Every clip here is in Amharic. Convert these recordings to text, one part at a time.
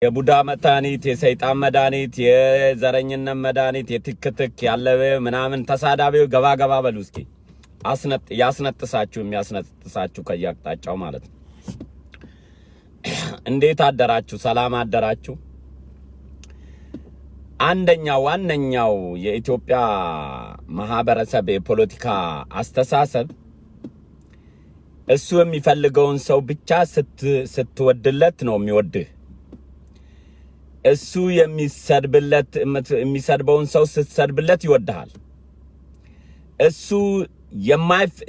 የቡዳ መድኃኒት የሰይጣን መድኃኒት የዘረኝነት መድኃኒት የትክትክ ያለበ ምናምን ተሳዳቢው ገባ በሉ እስኪ ያስነጥሳችሁ የሚያስነጥሳችሁ ከያቅጣጫው ማለት ነው። እንዴት አደራችሁ? ሰላም አደራችሁ? ዋነኛው የኢትዮጵያ ማህበረሰብ የፖለቲካ አስተሳሰብ እሱ የሚፈልገውን ሰው ብቻ ስትወድለት ነው የሚወድህ። እሱ የሚሰድበውን ሰው ስትሰድብለት ይወድሃል። እሱ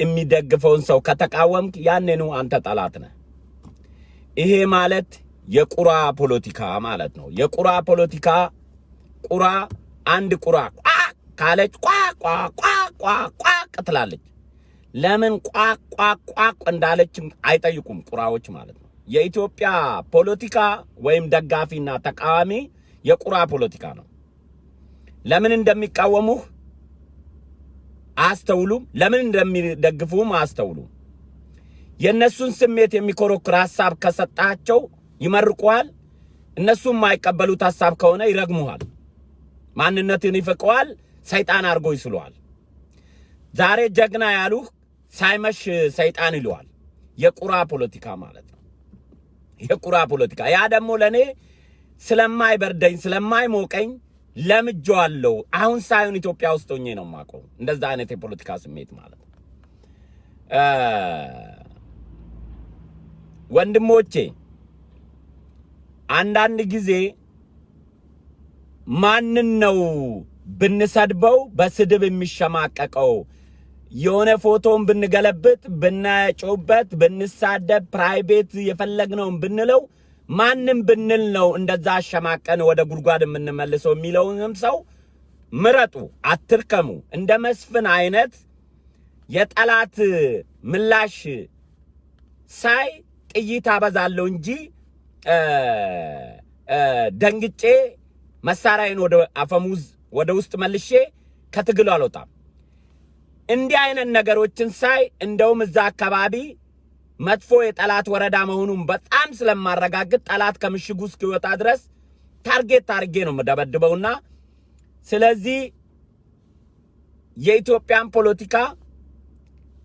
የሚደግፈውን ሰው ከተቃወምክ ያኔ ነው አንተ ጠላት ነህ። ይሄ ማለት የቁራ ፖለቲካ ማለት ነው። የቁራ ፖለቲካ አንድ ቁራ ካለች ቋ ትላለች። ለምን ቋ እንዳለች አይጠይቁም ቁራዎች ማለት ነው። የኢትዮጵያ ፖለቲካ ወይም ደጋፊና ተቃዋሚ የቁራ ፖለቲካ ነው። ለምን እንደሚቃወሙህ አስተውሉም፣ ለምን እንደሚደግፉም አስተውሉም። የነሱን ስሜት የሚኮረኩር ሐሳብ ከሰጣቸው ይመርቁሃል። እነሱም የማይቀበሉት ሐሳብ ከሆነ ይረግሙሃል። ማንነትን ይፈቀዋል፣ ሰይጣን አርጎ ይስሉሃል። ዛሬ ጀግና ያሉህ ሳይመሽ ሰይጣን ይሉሃል። የቁራ ፖለቲካ ማለት ነው። የቁራ ፖለቲካ ያ ደግሞ ለኔ ስለማይበርደኝ ስለማይሞቀኝ ለምጄዋለሁ። አሁን ሳይሆን ኢትዮጵያ ውስጥ ሆኜ ነው የማውቀው እንደዛ አይነት የፖለቲካ ስሜት ማለት ነው። ወንድሞቼ አንዳንድ ጊዜ ማንን ነው ብንሰድበው በስድብ የሚሸማቀቀው? የሆነ ፎቶን ብንገለብጥ ብናጮበት ብንሳደብ ፕራይቬት የፈለግነውን ብንለው ማንም ብንል ነው እንደዛ አሸማቀን ወደ ጉድጓድ የምንመልሰው የሚለውንም ሰው ምረጡ፣ አትርከሙ። እንደ መስፍን አይነት የጠላት ምላሽ ሳይ ጥይት አበዛለሁ እንጂ ደንግጬ መሳሪያዬን ወደ አፈሙዝ ወደ ውስጥ መልሼ ከትግሉ አልወጣም። እንዲህ አይነት ነገሮችን ሳይ እንደውም እዛ አካባቢ መጥፎ የጠላት ወረዳ መሆኑን በጣም ስለማረጋግጥ ጠላት ከምሽጉ እስኪወጣ ድረስ ታርጌት አድርጌ ነው የምደበድበውና ስለዚህ የኢትዮጵያን ፖለቲካ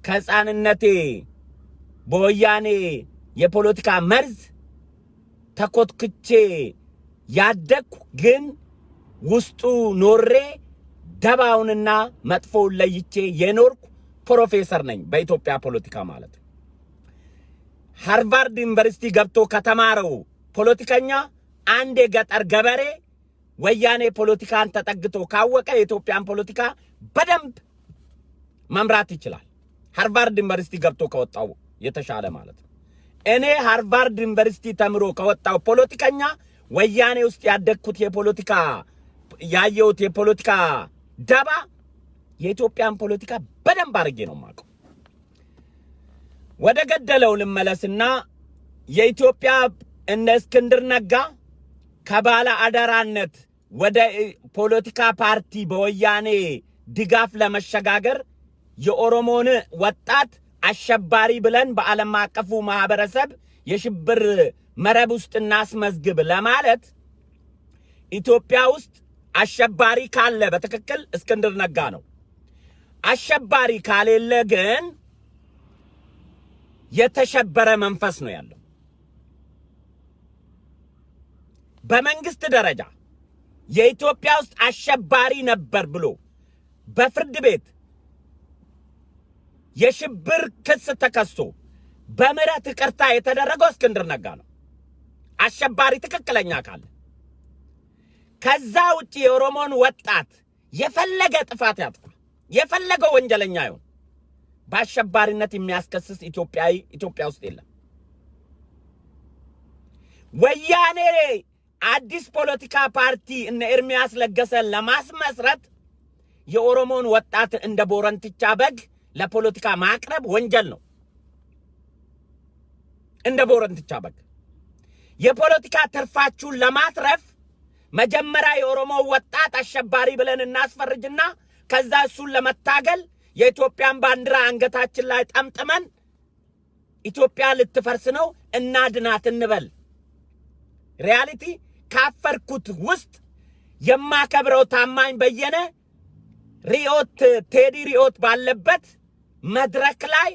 ከሕፃንነቴ በወያኔ የፖለቲካ መርዝ ተኮትክቼ ያደግኩ ግን ውስጡ ኖሬ ደባውንና መጥፎውን ለይቼ የኖርኩ ፕሮፌሰር ነኝ በኢትዮጵያ ፖለቲካ ማለት ነው። ሃርቫርድ ዩኒቨርሲቲ ገብቶ ከተማረው ፖለቲከኛ አንድ የገጠር ገበሬ ወያኔ ፖለቲካን ተጠግቶ ካወቀ የኢትዮጵያን ፖለቲካ በደንብ መምራት ይችላል። ሃርቫርድ ዩኒቨርሲቲ ገብቶ ከወጣው የተሻለ ማለት ነው። እኔ ሃርቫርድ ዩኒቨርሲቲ ተምሮ ከወጣው ፖለቲከኛ ወያኔ ውስጥ ያደግኩት የፖለቲካ ያየሁት የፖለቲካ ደባ የኢትዮጵያን ፖለቲካ በደንብ አድርጌ ነው የማውቀው። ወደ ገደለው ልመለስና የኢትዮጵያ እነ እስክንድር ነጋ ከባለ አደራነት ወደ ፖለቲካ ፓርቲ በወያኔ ድጋፍ ለመሸጋገር የኦሮሞን ወጣት አሸባሪ ብለን በዓለም አቀፉ ማህበረሰብ የሽብር መረብ ውስጥ እናስመዝግብ ለማለት ኢትዮጵያ ውስጥ አሸባሪ ካለ በትክክል እስክንድር ነጋ ነው። አሸባሪ ካሌለ ግን የተሸበረ መንፈስ ነው ያለው። በመንግስት ደረጃ የኢትዮጵያ ውስጥ አሸባሪ ነበር ብሎ በፍርድ ቤት የሽብር ክስ ተከሶ በምህረት ይቅርታ የተደረገው እስክንድር ነጋ ነው። አሸባሪ ትክክለኛ ካለ ከዛ ውጪ የኦሮሞን ወጣት የፈለገ ጥፋት ያጥፋ የፈለገው ወንጀለኛ ይሁን በአሸባሪነት የሚያስከስስ ኢትዮጵያ ውስጥ የለም። ወያኔ አዲስ ፖለቲካ ፓርቲ እነ ኤርሚያስ ለገሰን ለማስመስረት የኦሮሞን ወጣት እንደ ቦረንትቻ በግ ለፖለቲካ ማቅረብ ወንጀል ነው። እንደ ቦረንትቻ በግ የፖለቲካ ትርፋችሁን ለማትረፍ መጀመሪያ የኦሮሞ ወጣት አሸባሪ ብለን እናስፈርጅና ከዛ እሱን ለመታገል የኢትዮጵያን ባንዲራ አንገታችን ላይ ጠምጥመን ኢትዮጵያ ልትፈርስ ነው እናድናት እንበል። ሪያሊቲ ካፈርኩት ውስጥ የማከብረው ታማኝ በየነ ሪዮት ቴዲ ሪዮት ባለበት መድረክ ላይ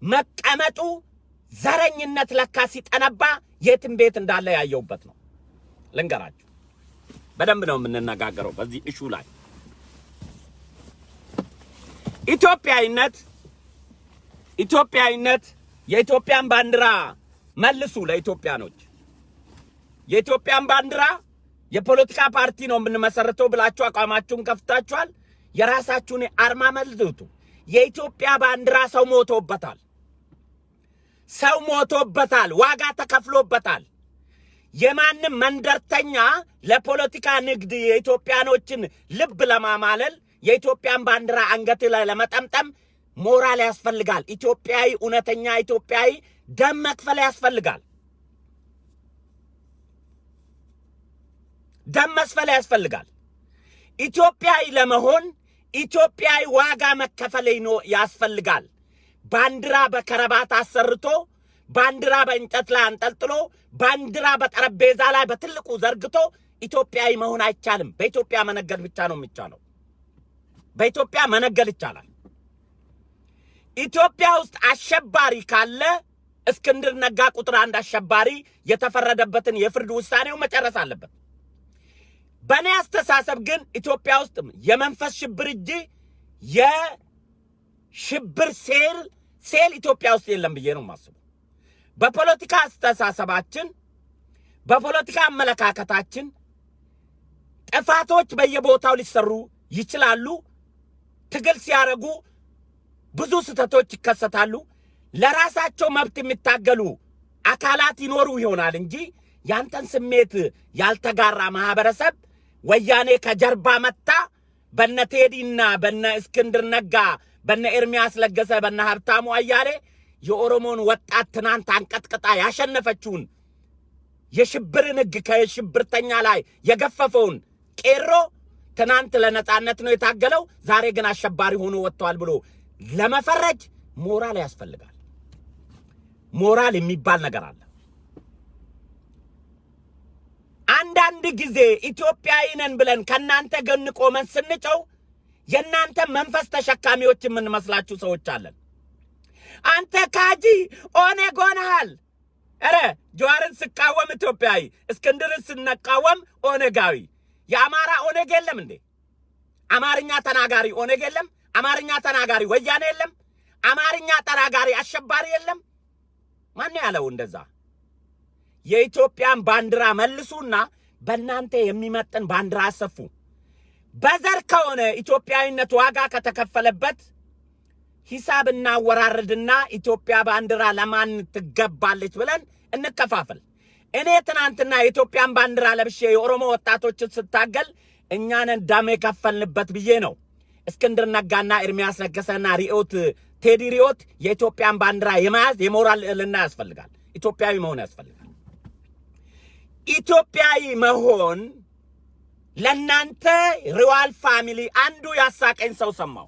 መቀመጡ ዘረኝነት ለካ ሲጠነባ የትም ቤት እንዳለ ያየውበት ነው። ልንገራችሁ፣ በደንብ ነው የምንነጋገረው በዚህ ኢሹ ላይ። ኢትዮጵያዊነት የኢትዮጵያን ባንዲራ መልሱ ለኢትዮጵያኖች። የኢትዮጵያን ባንዲራ የፖለቲካ ፓርቲ ነው የምንመሰርተው ብላችሁ አቋማችሁን ከፍታችኋል። የራሳችሁን አርማ መልዙቱ። የኢትዮጵያ ባንዲራ ሰው ሞቶበታል፣ ዋጋ ተከፍሎበታል። የማንም መንደርተኛ ለፖለቲካ ንግድ የኢትዮጵያኖችን ልብ ለማማለል የኢትዮጵያን ባንዲራ አንገት ላይ ለመጠምጠም ሞራል ያስፈልጋል። ኢትዮጵያዊ እውነተኛ ኢትዮጵያዊ ደም መክፈል ያስፈልጋል። ደም መስፈል ያስፈልጋል። ኢትዮጵያዊ ለመሆን ኢትዮጵያዊ ዋጋ መከፈል ያስፈልጋል። ባንዲራ በከረባት አሰርቶ ባንዲራ በእንጨት ላይ አንጠልጥሎ ባንዲራ በጠረጴዛ ላይ በትልቁ ዘርግቶ ኢትዮጵያዊ መሆን አይቻልም። በኢትዮጵያ መነገድ ብቻ ነው የሚቻለው። በኢትዮጵያ መነገድ ይቻላል። ኢትዮጵያ ውስጥ አሸባሪ ካለ እስክንድር ነጋ ቁጥር 1 አሸባሪ የተፈረደበትን የፍርድ ውሳኔው መጨረስ አለበት። በእኔ አስተሳሰብ ግን ኢትዮጵያ ውስጥ የመንፈስ ሽብር እንጂ የሽብር ሴል ኢትዮጵያ ውስጥ የለም ብዬ ነው የማስበው። በፖለቲካ አስተሳሰባችን፣ በፖለቲካ አመለካከታችን ጥፋቶች በየቦታው ሊሰሩ ይችላሉ። ትግል ሲያረጉ ብዙ ስህተቶች ይከሰታሉ። ለራሳቸው መብት የሚታገሉ አካላት ይኖሩ ይሆናል እንጂ ያንተን ስሜት ያልተጋራ ማህበረሰብ ወያኔ ከጀርባ መታ በነ ቴዲና በነ እስክንድር ነጋ በነ ኤርሚያስ ለገሰ በነ ሀብታሙ አያሌ የኦሮሞን ወጣት ትናንት አንቀጥቅጣ ያሸነፈችውን የሽብርን ሕግ ከሽብርተኛ ላይ የገፈፈውን ቄሮ ትናንት ለነጻነት ነው የታገለው፣ ዛሬ ግን አሸባሪ ሆኖ ወጥቷል ብሎ ለመፈረጅ ሞራል ያስፈልጋል። ሞራል የሚባል ነገር አለ። አንዳንድ ጊዜ ኢትዮጵያዊ ነን ብለን ከናንተ ገን ቆመን ስንጨው የናንተ መንፈስ ተሸካሚዎች የምንመስላችሁ ሰዎች አለን። አንተ ካጂ ኦነግ ሆነሃል። ኧረ ጀዋርን ስቃወም ኢትዮጵያዊ፣ እስክንድርን ስንቃወም ኦነጋዊ። የአማራ ኦነግ የለም እንዴ? አማርኛ ተናጋሪ ኦነግ የለም? አማርኛ ተናጋሪ ወያኔ የለም? አማርኛ ተናጋሪ አሸባሪ የለም? ማን ያለው እንደዛ? የኢትዮጵያን ባንዲራ መልሱና በእናንተ የሚመጥን ባንዲራ አሰፉ። በዘር ከሆነ ኢትዮጵያዊነት ዋጋ ከተከፈለበት ሂሳብ እናወራርድና ኢትዮጵያ ባንዲራ ለማን ትገባለች ብለን እንከፋፈል። እኔ ትናንትና የኢትዮጵያን ባንዲራ ለብሼ የኦሮሞ ወጣቶችን ስታገል እኛንን ደም የከፈልንበት ብዬ ነው። እስክንድር ነጋና ኤርሚያስ ለገሰና ሪዮት ቴዲ ሪዮት የኢትዮጵያን ባንዲራ የመያዝ የሞራል ልዕልና ያስፈልጋል። ኢትዮጵያዊ መሆን ያስፈልጋል። ኢትዮጵያዊ መሆን ለናንተ ሪዋል ፋሚሊ አንዱ ያሳቀኝ ሰው ሰማው።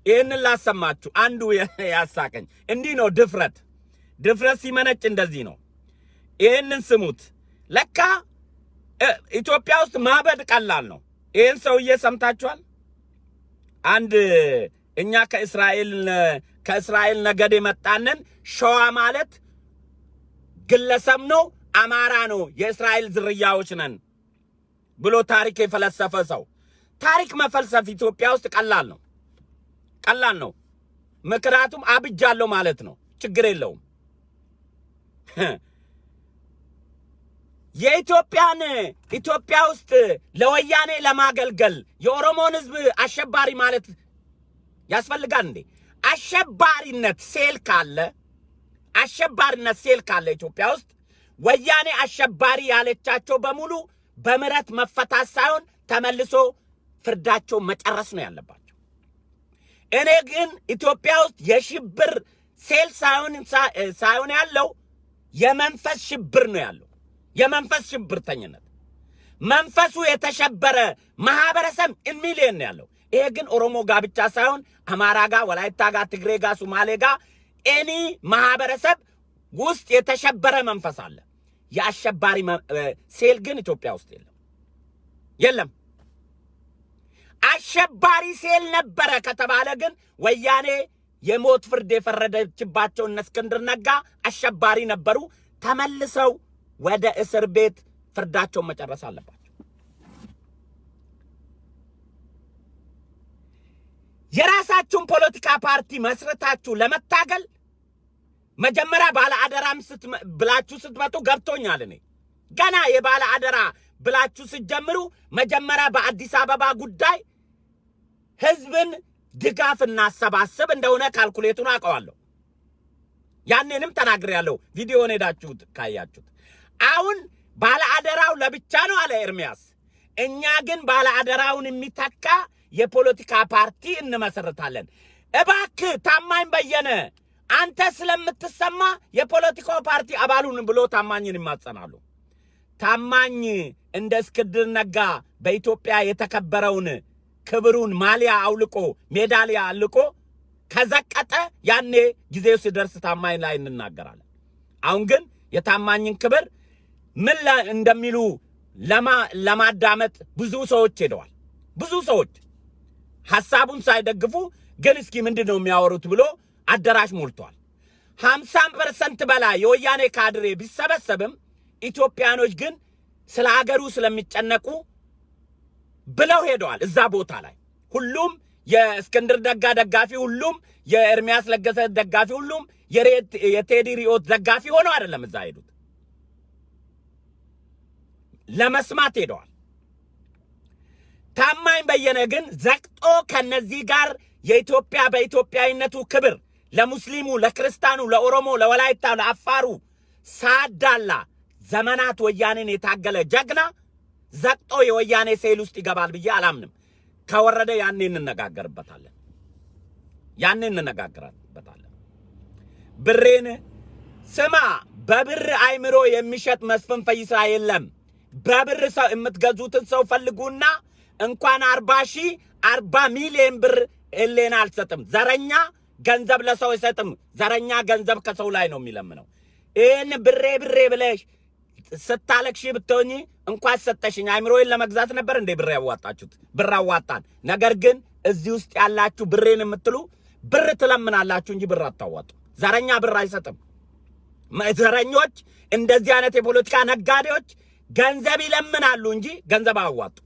ይህንን ላሰማችሁ። አንዱ ያሳቀኝ እንዲህ ነው። ድፍረት ሲመነጭ እንደዚህ ነው። ይህንን ስሙት። ለካ ኢትዮጵያ ውስጥ ማበድ ቀላል ነው። ይህን ሰውዬ ሰምታችኋል? አንድ እኛ ከእስራኤል ነገድ የመጣንን ሸዋ ማለት ግለሰብ ነው፣ አማራ ነው፣ የእስራኤል ዝርያዎች ነን ብሎ ታሪክ የፈለሰፈ ሰው። ታሪክ መፈልሰፍ ኢትዮጵያ ውስጥ ቀላል ነው። ምክንያቱም አብጃለሁ ማለት ነው። ችግር የለውም። ኢትዮጵያ ውስጥ ለወያኔ ለማገልገል የኦሮሞን ሕዝብ አሸባሪ ማለት ያስፈልጋል እንዴ? አሸባሪነት ሴል ካለ ኢትዮጵያ ውስጥ ወያኔ አሸባሪ ያለቻቸው በሙሉ በምህረት መፈታት ሳይሆን ተመልሶ ፍርዳቸው መጨረስ ነው ያለባቸው። እኔ ግን ኢትዮጵያ ውስጥ የሽብር ሴል ሳይሆን ያለው የመንፈስ ሽብር ነው ያለው። የመንፈስ ሽብርተኝነት መንፈሱ የተሸበረ ማህበረሰብ ሚሊዮን ነው ያለው። ይሄ ግን ኦሮሞ ጋር ብቻ ሳይሆን አማራ ጋር፣ ወላይታ ጋር፣ ትግሬ ጋር፣ ሶማሌ ጋር ኤኒ ማህበረሰብ ውስጥ የተሸበረ መንፈስ አለ። የአሸባሪ ሴል ግን ኢትዮጵያ ውስጥ የለም። አሸባሪ ሴል ነበረ ከተባለ ግን ወያኔ የሞት ፍርድ የፈረደችባቸው እነ እስክንድር ነጋ አሸባሪ ነበሩ። ተመልሰው ወደ እስር ቤት ፍርዳቸውን መጨረስ አለባቸው። የራሳችሁን ፖለቲካ ፓርቲ መስረታችሁ ለመታገል መጀመሪያ ባለ አደራም ብላችሁ ስትመጡ ገብቶኛል። እኔ ገና የባለ አደራ ብላችሁ ስትጀምሩ መጀመሪያ በአዲስ አበባ ጉዳይ ህዝብን ድጋፍ እናሰባስብ እንደሆነ ካልኩሌቱን አውቀዋለሁ። ያንንም ተናግሬያለሁ። ቪዲዮውን ሄዳችሁት ካያችሁት አሁን ባለ አደራው ለብቻ ነው አለ ኤርሚያስ። እኛ ግን ባለ አደራውን የሚተካ የፖለቲካ ፓርቲ እንመሰርታለን። እባክህ ታማኝ በየነ አንተ ስለምትሰማ የፖለቲካው ፓርቲ አባሉን ብሎ ታማኝን ይማጸናሉ። ታማኝ እንደ እስክንድር ነጋ በኢትዮጵያ የተከበረውን ክብሩን ማሊያ አውልቆ ሜዳሊያ አልቆ ከዘቀጠ ያኔ ጊዜው ሲደርስ ታማኝ ላይ እንናገራለን። አሁን ግን የታማኝን ክብር ምን እንደሚሉ ለማዳመጥ ብዙ ሰዎች ሄደዋል። ብዙ ሰዎች ሐሳቡን ሳይደግፉ ግን እስኪ ምንድነው የሚያወሩት ብሎ አዳራሽ ሞልቷል። 50% በላይ የወያኔ ካድሬ ቢሰበሰብም ኢትዮጵያኖች ግን ስለ ሀገሩ ስለሚጨነቁ ብለው ሄደዋል። እዛ ቦታ ላይ ሁሉም የእስክንድር ነጋ ደጋፊ፣ ሁሉም የኤርሚያስ ለገሰ ደጋፊ፣ ሁሉም የቴዲ ሪዮት ደጋፊ ሆነው አይደለም እዛ ሄዱት፣ ለመስማት ሄደዋል። ታማኝ በየነ ግን ዘቅጦ ከነዚህ ጋር የኢትዮጵያ በኢትዮጵያዊነቱ ክብር ለሙስሊሙ፣ ለክርስቲያኑ፣ ለኦሮሞ፣ ለወላይታ፣ ለአፋሩ ሳዳላ ዘመናት ወያኔን የታገለ ጀግና ዘቅጦ የወያኔ ሴል ውስጥ ይገባል ብዬ አላምንም። ከወረደ ያኔ እንነጋገርበታለን። ብሬን ስማ፣ በብር አይምሮ የሚሸጥ መስፍን ፈይሳ የለም። በብር ሰው የምትገዙትን ሰው ፈልጉና እንኳን 40 ሚሊዮን ብር እሌና አልሰጥም። ዘረኛ ገንዘብ ለሰው አይሰጥም። ዘረኛ ገንዘብ ከሰው ላይ ነው የሚለምነው። ይህን ብሬ ብለሽ ስታለቅሺ ብትሆኚ እንኳን ሰጠሽኝ አይምሮዬን ለመግዛት ነበር እንዴ ብር ያዋጣችሁት? ብር አዋጣን። ነገር ግን እዚህ ውስጥ ያላችሁ ብሬን የምትሉ ብር ትለምናላችሁ እንጂ ብር አታዋጡ። ዘረኛ ብር አይሰጥም። ዘረኞች እንደዚህ አይነት የፖለቲካ ነጋዴዎች ገንዘብ ይለምናሉ እንጂ ገንዘብ አያዋጡ።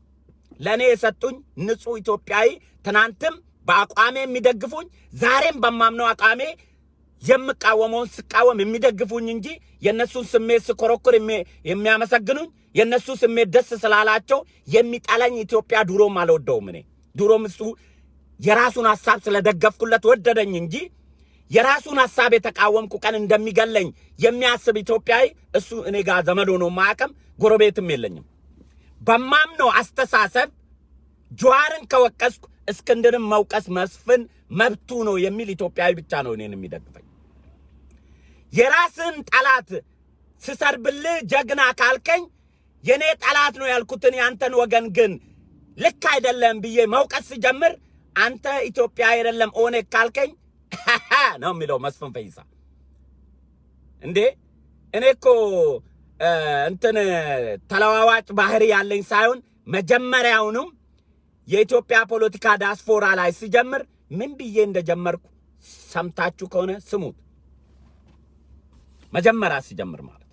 ለኔ የሰጡኝ ንጹህ ኢትዮጵያዊ፣ ትናንትም በአቋሜ የሚደግፉኝ ዛሬም በማምነው አቋሜ የምቃወመውን ስቃወም የሚደግፉኝ እንጂ የነሱን ስሜት ስኮረኩር የሚያመሰግኑኝ የነሱ ስሜት ደስ ስላላቸው የሚጠላኝ ኢትዮጵያ ድሮም አልወደውም። እኔ ድሮም እሱ የራሱን ሐሳብ ስለደገፍኩለት ወደደኝ እንጂ የራሱን ሐሳብ የተቃወምኩ ቀን እንደሚገለኝ የሚያስብ ኢትዮጵያዊ እሱ እኔ ጋር ዘመድ ሆኖ ማያውቅም፣ ጎረቤትም የለኝም። በማምነው አስተሳሰብ ጀዋርን ከወቀስኩ እስክንድርን መውቀስ መስፍን መብቱ ነው የሚል ኢትዮጵያዊ ብቻ ነው እኔን የሚደግፈኝ። የራስን ጠላት ስሰርብልህ ጀግና ካልከኝ የኔ ጠላት ነው ያልኩትን ያንተን ወገን ግን ልክ አይደለም ብዬ መውቀስ ሲጀምር አንተ ኢትዮጵያ አይደለም ኦነግ ካልከኝ ነው የሚለው መስፍን ፈይሳ። እንዴ እኔ እኮ እንትን ተለዋዋጭ ባህሪ ያለኝ ሳይሆን መጀመሪያውንም የኢትዮጵያ ፖለቲካ ዳስፖራ ላይ ሲጀምር ምን ብዬ እንደጀመርኩ ሰምታችሁ ከሆነ ስሙት። መጀመሪያ ሲጀምር ማለት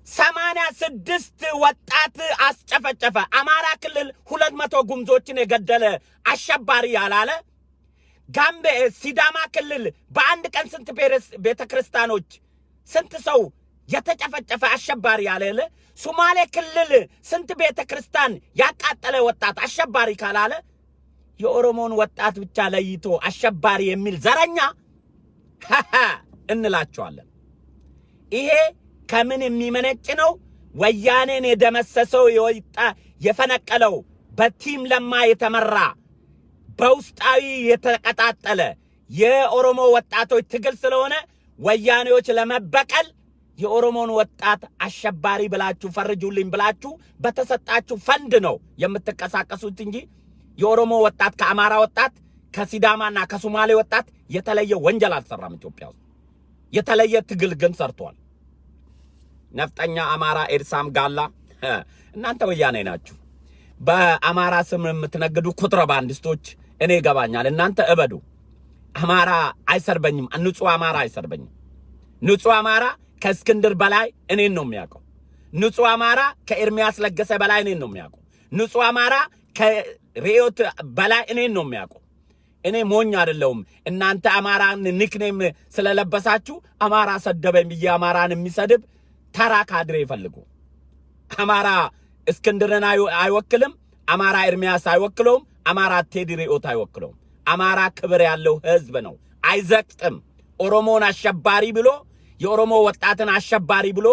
86 ወጣት አስጨፈጨፈ። አማራ ክልል 200 ጉምዞችን የገደለ አሸባሪ ያላለ ጋምቤ ሲዳማ ክልል በአንድ ቀን ስንት ቤተክርስቲያኖች ስንት ሰው የተጨፈጨፈ አሸባሪ ያላለ ሶማሌ ክልል ስንት ቤተክርስቲያን ያቃጠለ ወጣት አሸባሪ ካላለ የኦሮሞን ወጣት ብቻ ለይቶ አሸባሪ የሚል ዘረኛ እንላቸዋለን። ይሄ ከምን የሚመነጭ ነው? ወያኔን የደመሰሰው የፈነቀለው በቲም ለማ የተመራ በውስጣዊ የተቀጣጠለ የኦሮሞ ወጣቶች ትግል ስለሆነ ወያኔዎች ለመበቀል የኦሮሞን ወጣት አሸባሪ ብላችሁ ፈርጁልኝ ብላችሁ በተሰጣችሁ ፈንድ ነው የምትቀሳቀሱት እንጂ የኦሮሞ ወጣት ከአማራ ወጣት ከሲዳማና ከሶማሌ ወጣት የተለየ ወንጀል አልሰራም። ኢትዮጵያ ውስጥ የተለየ ትግል ግን ሰርቷል። ነፍጠኛ አማራ ኤርሳም ጋላ እናንተ ወያኔ ናችሁ። በአማራ ስም የምትነግዱ ኮንትራባንዲስቶች እኔ ይገባኛል። እናንተ እበዱ። አማራ አይሰርበኝም። ንጹህ አማራ አይሰርበኝም። ንጹህ አማራ ከእስክንድር በላይ እኔን ነው የሚያውቀው። ንጹህ አማራ ከኤርሚያስ ለገሰ በላይ እኔን ነው የሚያውቀው። ንጹህ አማራ ከሪዮት በላይ እኔን ነው የሚያውቀው። እኔ ሞኝ አይደለሁም። እናንተ አማራን ኒክኔም ስለለበሳችሁ አማራ ሰደበኝ ብዬ አማራን የሚሰድብ ተራ ካድሬ ይፈልጉ። አማራ እስክንድርን አይወክልም። አማራ ኤርሚያስ አይወክለውም። አማራ ቴዲ ሪዮት አይወክለውም። አማራ ክብር ያለው ህዝብ ነው። አይዘቅጥም። ኦሮሞን አሸባሪ ብሎ የኦሮሞ ወጣትን አሸባሪ ብሎ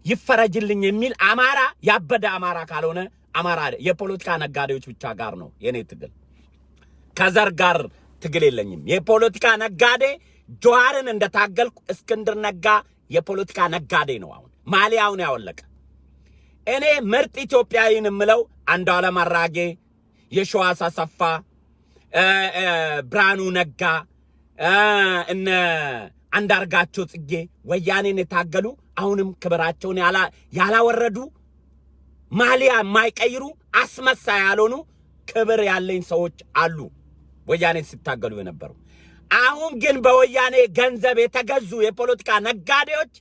ይፈረጅልኝ የሚል አማራ ያበደ አማራ ካልሆነ አማራ የፖለቲካ ነጋዴዎች ብቻ ጋር ነው የኔ ትግል። ከዘር ጋር ትግል የለኝም። የፖለቲካ ነጋዴ ጀዋርን እንደታገልኩ እስክንድር ነጋ የፖለቲካ ነጋዴ ነው። አሁን ማሊያውን ያወለቀ እኔ ምርጥ ኢትዮጵያዊን የምለው አንዱዓለም አራጌ፣ የሺዋስ አሰፋ፣ ብርሃኑ ነጋ፣ እነ አንዳርጋቸው ጽጌ ወያኔን የታገሉ አሁንም ክብራቸውን ያላወረዱ ማሊያ የማይቀይሩ አስመሳይ ያልሆኑ ክብር ያለኝ ሰዎች አሉ ወያኔ ሲታገሉ የነበሩ። አሁን ግን በወያኔ ገንዘብ የተገዙ የፖለቲካ ነጋዴዎች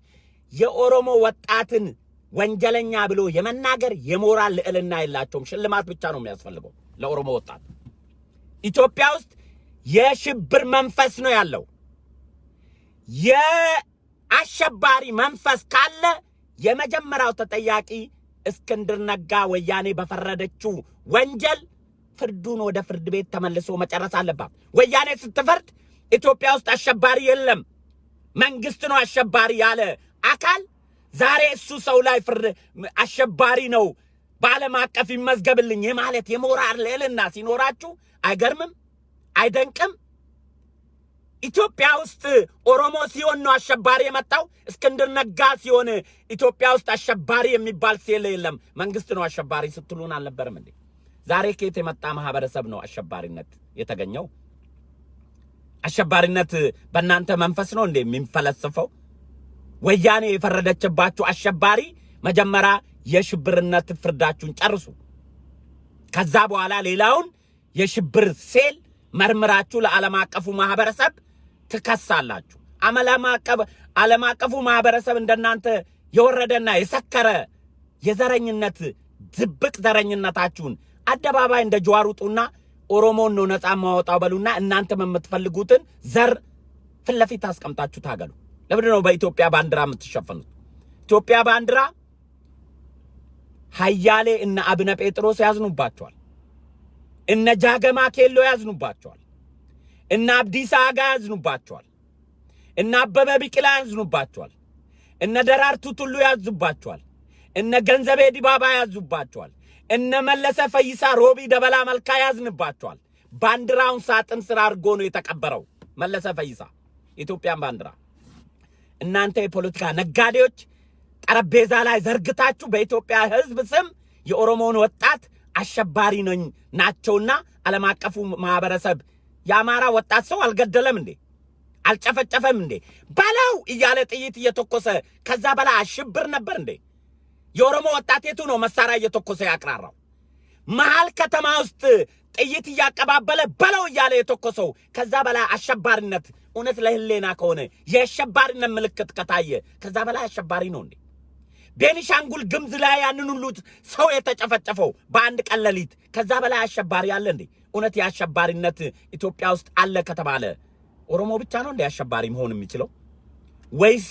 የኦሮሞ ወጣትን ወንጀለኛ ብሎ የመናገር የሞራል ልዕልና የላቸውም። ሽልማት ብቻ ነው የሚያስፈልገው ለኦሮሞ ወጣት። ኢትዮጵያ ውስጥ የሽብር መንፈስ ነው ያለው። የአሸባሪ መንፈስ ካለ የመጀመሪያው ተጠያቂ እስክንድር ነጋ ወያኔ በፈረደችው ወንጀል ፍርዱን ወደ ፍርድ ቤት ተመልሶ መጨረስ አለባት። ወያኔ ስትፈርድ ኢትዮጵያ ውስጥ አሸባሪ የለም መንግስት ነው አሸባሪ ያለ አካል ዛሬ እሱ ሰው ላይ ፍርድ አሸባሪ ነው በዓለም አቀፍ ይመዝገብልኝ የማለት የሞራል ልዕልና ሲኖራችሁ አይገርምም? አይደንቅም? ኢትዮጵያ ውስጥ ኦሮሞ ሲሆን ነው አሸባሪ የመጣው። እስክንድር ነጋ ሲሆን ኢትዮጵያ ውስጥ አሸባሪ የሚባል ሴል የለም መንግስት ነው አሸባሪ ስትሉን አልነበረም እንዴ? ዛሬ ከየት የመጣ ማህበረሰብ ነው አሸባሪነት የተገኘው? አሸባሪነት በእናንተ መንፈስ ነው እንዴ የሚፈለስፈው? ወያኔ የፈረደችባችሁ አሸባሪ መጀመሪያ የሽብርነት ፍርዳችሁን ጨርሱ። ከዛ በኋላ ሌላውን የሽብር ሴል መርምራችሁ ለዓለም አቀፉ ማህበረሰብ ትከሳላችሁ። ዓለም አቀፉ ማህበረሰብ እንደናንተ የወረደና የሰከረ የዘረኝነት ድብቅ ዘረኝነታችሁን አደባባይ እንደ ጀዋር ውጡና ኦሮሞን ነው ነፃ ማወጣው በሉና እናንተም የምትፈልጉትን ዘር ፊት ለፊት አስቀምጣችሁ ታገሉ። ለምንድን ነው በኢትዮጵያ ባንዲራ የምትሸፈኑት? ኢትዮጵያ ባንዲራ ሀያሌ እነ አብነ ጴጥሮስ ያዝኑባቸዋል። እነ ጃገማ ኬሎ ያዝኑባቸዋል። እነ አብዲሳ አጋ ያዝኑባቸዋል። እነ አበበ ቢቂላ ያዝኑባቸዋል። እነ ደራርቱ ቱሉ ያዝኑባቸዋል። እነ ገንዘቤ ዲባባ ያዝኑባቸዋል። እነ መለሰ ፈይሳ ሮቢ ደበላ መልካ ያዝንባቸዋል። ባንዲራውን ሳጥን ስራ አድርጎ ነው የተቀበረው መለሰ ፈይሳ ኢትዮጵያን ባንዲራ። እናንተ የፖለቲካ ነጋዴዎች ጠረጴዛ ላይ ዘርግታችሁ በኢትዮጵያ ሕዝብ ስም የኦሮሞን ወጣት አሸባሪ ናቸውና ዓለም አቀፉ ማህበረሰብ የአማራ ወጣት ሰው አልገደለም እንዴ? አልጨፈጨፈም እንዴ? በለው እያለ ጥይት እየተኮሰ ከዛ በላይ አሽብር ነበር እንዴ? የኦሮሞ ወጣት የቱ ነው መሳሪያ እየተኮሰ ያቅራራው? መሃል ከተማ ውስጥ ጥይት እያቀባበለ በለው እያለ የተኮሰው ከዛ በላይ አሸባሪነት እውነት ለህሌና ከሆነ የአሸባሪነት ምልክት ከታየ ከዛ በላይ አሸባሪ ነው እንዴ? ቤኒሻንጉል ግምዝ ላይ ያንን ሁሉ ሰው የተጨፈጨፈው በአንድ ቀን ሌሊት ከዛ በላይ አሸባሪ አለ እንዴ? እውነት የአሸባሪነት ኢትዮጵያ ውስጥ አለ ከተባለ ኦሮሞ ብቻ ነው እንዴ አሸባሪ መሆን የሚችለው? ወይስ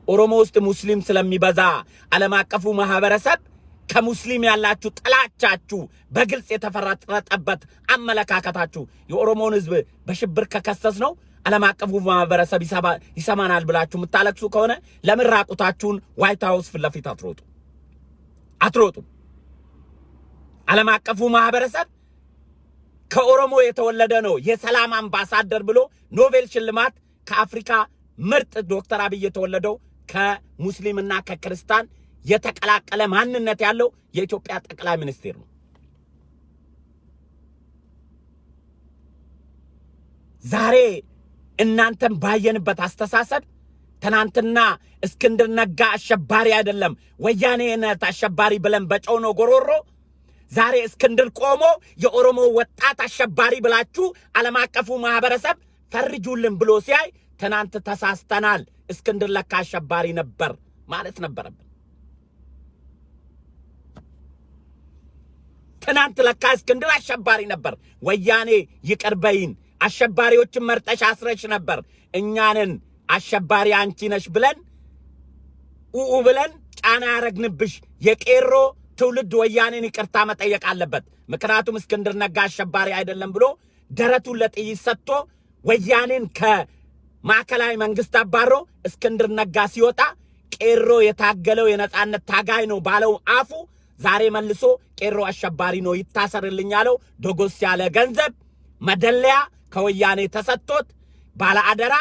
ኦሮሞ ውስጥ ሙስሊም ስለሚበዛ ዓለም አቀፉ ማህበረሰብ ከሙስሊም ያላችሁ ጥላቻችሁ በግልጽ የተፈረጠበት አመለካከታችሁ የኦሮሞን ህዝብ በሽብር ከከሰስ ነው ዓለም አቀፉ ማህበረሰብ ይሰማናል ብላችሁ የምታለቅሱ ከሆነ ለምን ራቁታችሁን ዋይት ሃውስ ፊት ለፊት አትሮጡ? ዓለም አቀፉ ማህበረሰብ ከኦሮሞ የተወለደ ነው የሰላም አምባሳደር ብሎ ኖቤል ሽልማት ከአፍሪካ ምርጥ ዶክተር አብይ የተወለደው ከሙስሊምና ከክርስቲያን የተቀላቀለ ማንነት ያለው የኢትዮጵያ ጠቅላይ ሚኒስትር ነው። ዛሬ እናንተም ባየንበት አስተሳሰብ ትናንትና እስክንድር ነጋ አሸባሪ አይደለም ወያኔነት አሸባሪ ብለን በጮኖ ጎሮሮ ዛሬ እስክንድር ቆሞ የኦሮሞ ወጣት አሸባሪ ብላችሁ ዓለም አቀፉ ማህበረሰብ ፈርጁልን ብሎ ሲያይ ትናንት ተሳስተናል እስክንድር ለካ አሸባሪ ነበር ማለት ነበረብን። ትናንት ለካ እስክንድር አሸባሪ ነበር። ወያኔ ይቅርበይን አሸባሪዎችን መርጠሽ አስረሽ ነበር እኛንን አሸባሪ አንቺ ነሽ ብለን ብለን ጫና ያረግንብሽ የቄሮ ትውልድ ወያኔን ይቅርታ መጠየቅ አለበት። ምክንያቱም እስክንድር ነጋ አሸባሪ አይደለም ብሎ ደረቱን ለጥይት ሰጥቶ ወያኔን ከማዕከላዊ መንግስት አባሮ እስክንድር ነጋ ሲወጣ ቄሮ የታገለው የነጻነት ታጋይ ነው ባለው አፉ ዛሬ መልሶ ቄሮ አሸባሪ ነው ይታሰርልኝ ያለው ዶጎስ ያለ ገንዘብ መደለያ ከወያኔ ተሰጥቶት ባለ አደራ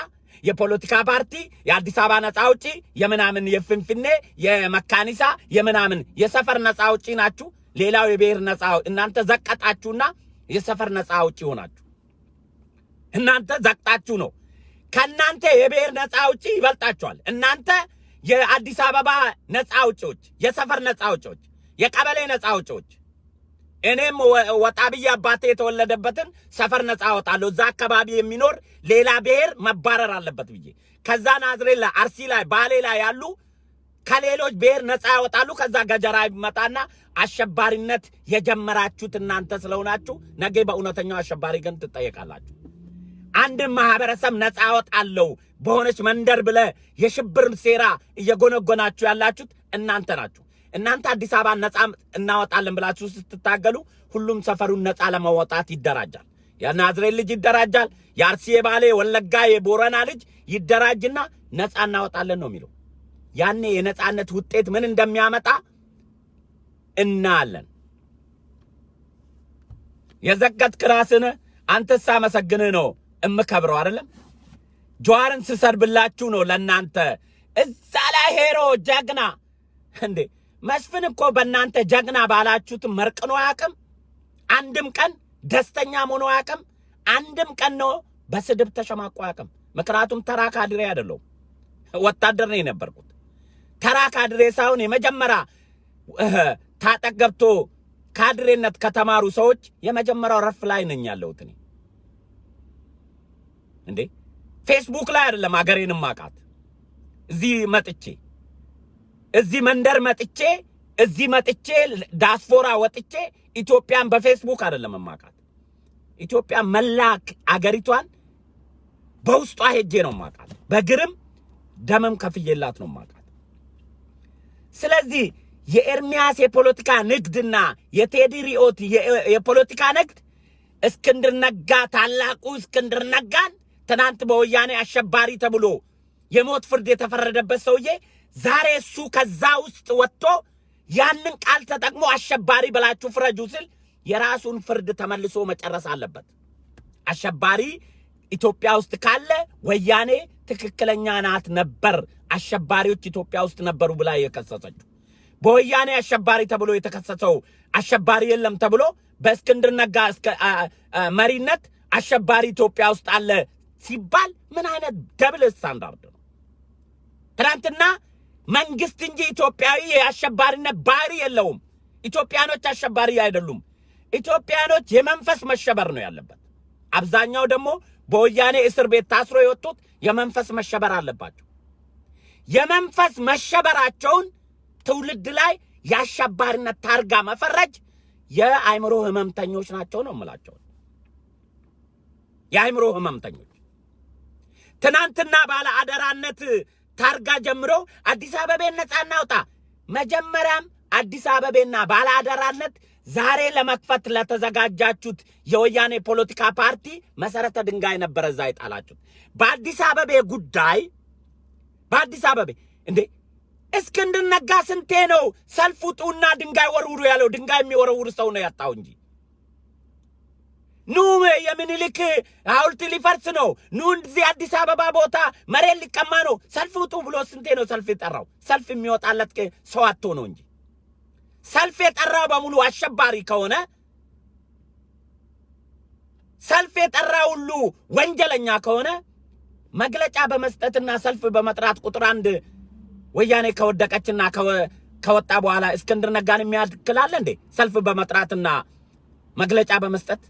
የፖለቲካ ፓርቲ የአዲስ አበባ ነፃ አውጪ የምናምን የፍንፍኔ የመካኒሳ የምናምን የሰፈር ነፃ አውጪ ናችሁ። ሌላው የብሔር ነፃ እናንተ ዘቀጣችሁና የሰፈር ነፃ አውጪ ሆናችሁ እናንተ ዘቅጣችሁ ነው። ከናንተ የብሔር ነፃ አውጪ ይበልጣችኋል። እናንተ የአዲስ አበባ ነፃ አውጪዎች፣ የሰፈር ነፃ አውጪዎች፣ የቀበሌ ነፃ አውጪዎች እኔም ወጣብዬ አባቴ የተወለደበትን ሰፈር ነፃ አወጣለሁ። እዛ አካባቢ የሚኖር ሌላ ብሔር መባረር አለበት ብዬ ከዛ ናዝሬት ላይ አርሲ ላይ ባሌ ላይ ያሉ ከሌሎች ብሔር ነፃ ያወጣሉ። ከዛ ገጀራ ይመጣና አሸባሪነት የጀመራችሁት እናንተ ስለሆናችሁ ነገ በእውነተኛው አሸባሪ ግን ትጠየቃላችሁ። አንድ ማህበረሰብ ነፃ አወጣለሁ በሆነች መንደር ብለ የሽብር ሴራ እየጎነጎናችሁ ያላችሁት እናንተ ናችሁ። እናንተ አዲስ አበባ ነፃ እናወጣለን ብላችሁ ስትታገሉ ሁሉም ሰፈሩን ነፃ ለማውጣት ይደራጃል። የናዝሬት ልጅ ይደራጃል። የአርሲ የባሌ ወለጋ የቦረና ልጅ ይደራጅና ነፃ እናወጣለን ነው የሚለው። ያኔ የነፃነት ውጤት ምን እንደሚያመጣ እናያለን። የዘቀጥክ ራስን አንተስ አመሰግንህ ነው እምከብረው አይደለም። ጀዋርን ስሰርብላችሁ ነው ለናንተ እዛ ላይ ሄሮ ጀግና እንዴ መስፍን እኮ በእናንተ ጀግና ባላችሁት መርቅኖ ያቅም አንድም ቀን ደስተኛ ሆኖ ያቅም አንድም ቀን ነው በስድብ ተሸማቆ ያቅም። ምክንያቱም ተራ ካድሬ አይደለም ወታደር ነው የነበርኩት። ተራ ካድሬ ሳይሆን የመጀመሪያ ታጠቅ ገብቶ ካድሬነት ከተማሩ ሰዎች የመጀመሪያው ረፍ ላይ ነኝ ያለሁት እኔ። እንዴ ፌስቡክ ላይ አይደለም አገሬን ማቃት እዚህ መጥቼ እዚህ መንደር መጥቼ እዚህ መጥቼ ዳስፖራ ወጥቼ ኢትዮጵያን በፌስቡክ አይደለም ማቃት። ኢትዮጵያ መላክ አገሪቷን በውስጧ ሄጄ ነው ማቃት። በግርም ደምም ከፍየላት ነው ማቃት። ስለዚህ የኤርሚያስ የፖለቲካ ንግድና የቴዲ ሪኦት የፖለቲካ ንግድ እስክንድር ነጋ ታላቁ እስክንድር ነጋን ትናንት በወያኔ አሸባሪ ተብሎ የሞት ፍርድ የተፈረደበት ሰውዬ ዛሬ እሱ ከዛ ውስጥ ወጥቶ ያንን ቃል ተጠቅሞ አሸባሪ ብላችሁ ፍረጁ ሲል የራሱን ፍርድ ተመልሶ መጨረስ አለበት። አሸባሪ ኢትዮጵያ ውስጥ ካለ ወያኔ ትክክለኛ ናት ነበር አሸባሪዎች ኢትዮጵያ ውስጥ ነበሩ ብላ የከሰሰችው። በወያኔ አሸባሪ ተብሎ የተከሰሰው አሸባሪ የለም ተብሎ በእስክንድር ነጋ መሪነት አሸባሪ ኢትዮጵያ ውስጥ አለ ሲባል ምን አይነት ደብል ስታንዳርድ ነው? ትናንትና መንግስት እንጂ ኢትዮጵያዊ የአሸባሪነት ባህሪ የለውም። ኢትዮጵያኖች አሸባሪ አይደሉም። ኢትዮጵያኖች የመንፈስ መሸበር ነው ያለበት። አብዛኛው ደግሞ በወያኔ እስር ቤት ታስሮ የወጡት የመንፈስ መሸበር አለባቸው። የመንፈስ መሸበራቸውን ትውልድ ላይ የአሸባሪነት ታርጋ መፈረጅ የአይምሮ ህመምተኞች ናቸው ነው የምላቸው። የአይምሮ ህመምተኞች ትናንትና ባለ አደራነት ታርጋ ጀምሮ አዲስ አበባን ነፃ እናውጣ። መጀመሪያም አዲስ አበባና ባለ አደራነት ዛሬ ለመክፈት ለተዘጋጃችሁት የወያኔ ፖለቲካ ፓርቲ መሰረተ ድንጋይ ነበር እዛ ይጣላችሁት። በአዲስ አበባ ጉዳይ በአዲስ አበባ እንዴ እስክንድር ነጋ ስንቴ ነው ሰልፍ ውጡና ድንጋይ ወርውሩ ያለው? ድንጋይ የሚወረውር ሰው ነው ያጣው እንጂ ኑ የምኒልክ ሐውልት ሊፈርስ ነው፣ ኑ እዚህ አዲስ አበባ ቦታ መሬት ሊቀማ ነው፣ ሰልፍ ውጡ ብሎ ስንቴ ነው ሰልፍ የጠራው? ሰልፍ የሚወጣለት ሰው አጥቶ ነው እንጂ ሰልፍ የጠራው በሙሉ አሸባሪ ከሆነ ሰልፍ የጠራው ሁሉ ወንጀለኛ ከሆነ መግለጫ በመስጠትና ሰልፍ በመጥራት ቁጥር አንድ ወያኔ ከወደቀችና ከወጣ በኋላ እስክንድር ነጋን የሚያክላል እንዴ? ሰልፍ በመጥራትና መግለጫ በመስጠት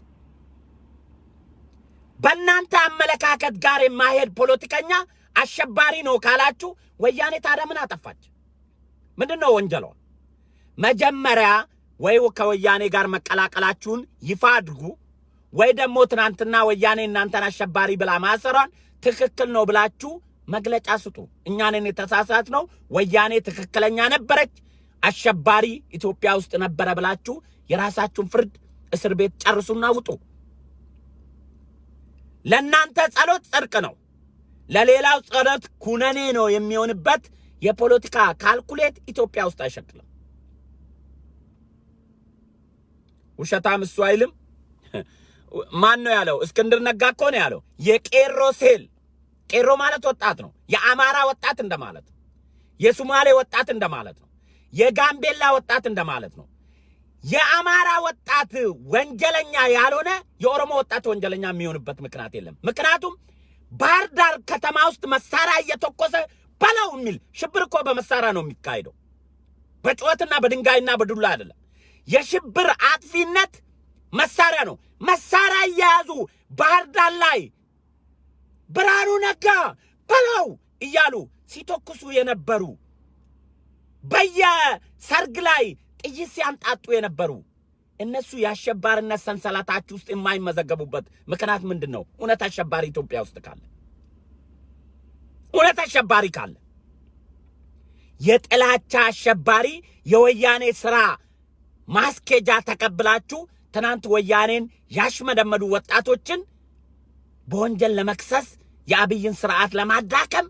በእናንተ አመለካከት ጋር የማይሄድ ፖለቲከኛ አሸባሪ ነው ካላችሁ ወያኔ ታዲያ ምን አጠፋች? ምንድነው ወንጀሏ? መጀመሪያ ወይ ከወያኔ ጋር መቀላቀላችሁን ይፋ አድርጉ፣ ወይ ደግሞ ትናንትና ወያኔ እናንተን አሸባሪ ብላ ማሰሯን ትክክል ነው ብላችሁ መግለጫ ስጡ። እኛንን የተሳሳት ነው፣ ወያኔ ትክክለኛ ነበረች፣ አሸባሪ ኢትዮጵያ ውስጥ ነበረ ብላችሁ የራሳችሁን ፍርድ እስር ቤት ጨርሱና ውጡ። ለእናንተ ጸሎት ጽድቅ ነው፣ ለሌላው ጸሎት ኩነኔ ነው የሚሆንበት የፖለቲካ ካልኩሌት ኢትዮጵያ ውስጥ አይሸክልም። ውሸታም እሱ አይልም። ማን ነው ያለው? እስክንድር ነጋ እኮ ነው ያለው። የቄሮ ሴል፣ ቄሮ ማለት ወጣት ነው። የአማራ ወጣት እንደማለት ነው። የሶማሌ ወጣት እንደማለት ነው። የጋምቤላ ወጣት እንደማለት ነው። የአማራ ወጣት ወንጀለኛ ያልሆነ የኦሮሞ ወጣት ወንጀለኛ የሚሆንበት ምክንያት የለም። ምክንያቱም ባህር ዳር ከተማ ውስጥ መሳሪያ እየተኮሰ በለው የሚል ሽብር እኮ በመሳሪያ ነው የሚካሄደው፣ በጩኸትና በድንጋይና በዱላ አይደለም። የሽብር አጥፊነት መሳሪያ ነው። መሳሪያ እየያዙ ባህር ዳር ላይ ብርሃኑ ነጋ በለው እያሉ ሲተኩሱ የነበሩ፣ በየሰርግ ላይ ጥይት ሲያንጣጡ የነበሩ እነሱ የአሸባሪነት ሰንሰለታችሁ ውስጥ የማይመዘገቡበት ምክንያት ምንድን ነው? እውነት አሸባሪ ኢትዮጵያ ውስጥ ካለ፣ እውነት አሸባሪ ካለ፣ የጥላቻ አሸባሪ የወያኔ ስራ ማስኬጃ ተቀብላችሁ ትናንት ወያኔን ያሽመደመዱ ወጣቶችን በወንጀል ለመክሰስ የአብይን ስርዓት ለማዳከም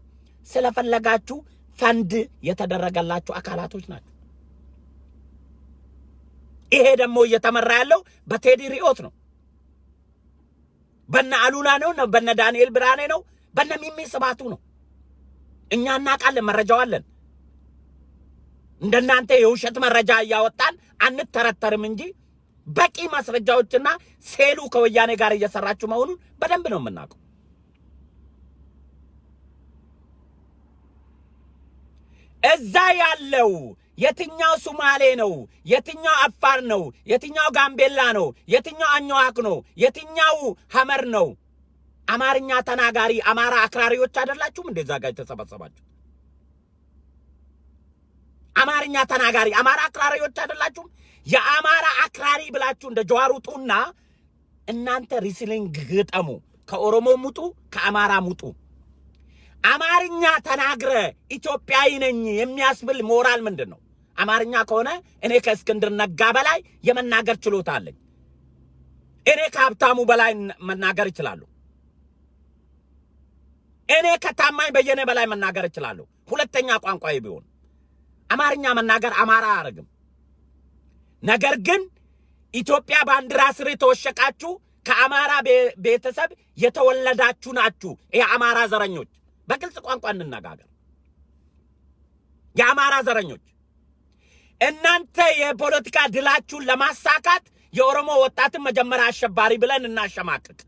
ስለፈለጋችሁ ፈንድ የተደረገላችሁ አካላቶች ናቸው። ይሄ ደግሞ እየተመራ ያለው በቴዲ ሪዮት ነው፣ በነ አሉላ ነው፣ በነ ዳንኤል ብርሃኔ ነው፣ በነ ሚሚ ስባቱ ነው። እኛ እናውቃለን፣ መረጃው አለን። እንደናንተ የውሸት መረጃ እያወጣን አንተረተርም እንጂ በቂ ማስረጃዎችና ሴሉ ከወያኔ ጋር እየሰራችሁ መሆኑን በደንብ ነው የምናውቀው። እዛ ያለው የትኛው ሶማሌ ነው? የትኛው አፋር ነው? የትኛው ጋምቤላ ነው? የትኛው አኝዋክ ነው? የትኛው ሐመር ነው? አማርኛ ተናጋሪ አማራ አክራሪዎች አይደላችሁም? እንደዛ ጋር ተሰበሰባችሁ አማርኛ ተናጋሪ አማራ አክራሪዎች አይደላችሁም? የአማራ አክራሪ ብላችሁ እንደ ጀዋር ውጡና እናንተ ሪስሊንግ ግጠሙ። ከኦሮሞ ሙጡ፣ ከአማራ ሙጡ። አማርኛ ተናግረ ኢትዮጵያዊ ነኝ የሚያስብል ሞራል ምንድን ነው? አማርኛ ከሆነ እኔ ከእስክንድር ነጋ በላይ የመናገር ችሎታ አለኝ። እኔ ከሀብታሙ በላይ መናገር እችላለሁ። እኔ ከታማኝ በየነ በላይ መናገር እችላለሁ። ሁለተኛ ቋንቋዬ ቢሆን አማርኛ መናገር አማራ አያረግም። ነገር ግን ኢትዮጵያ ባንዲራ ስር የተወሸቃችሁ ከአማራ ቤተሰብ የተወለዳችሁ ናችሁ። የአማራ ዘረኞች፣ በግልጽ ቋንቋ እንነጋገር። የአማራ ዘረኞች እናንተ የፖለቲካ ድላችሁን ለማሳካት የኦሮሞ ወጣትን መጀመሪያ አሸባሪ ብለን እናሸማቅቅ።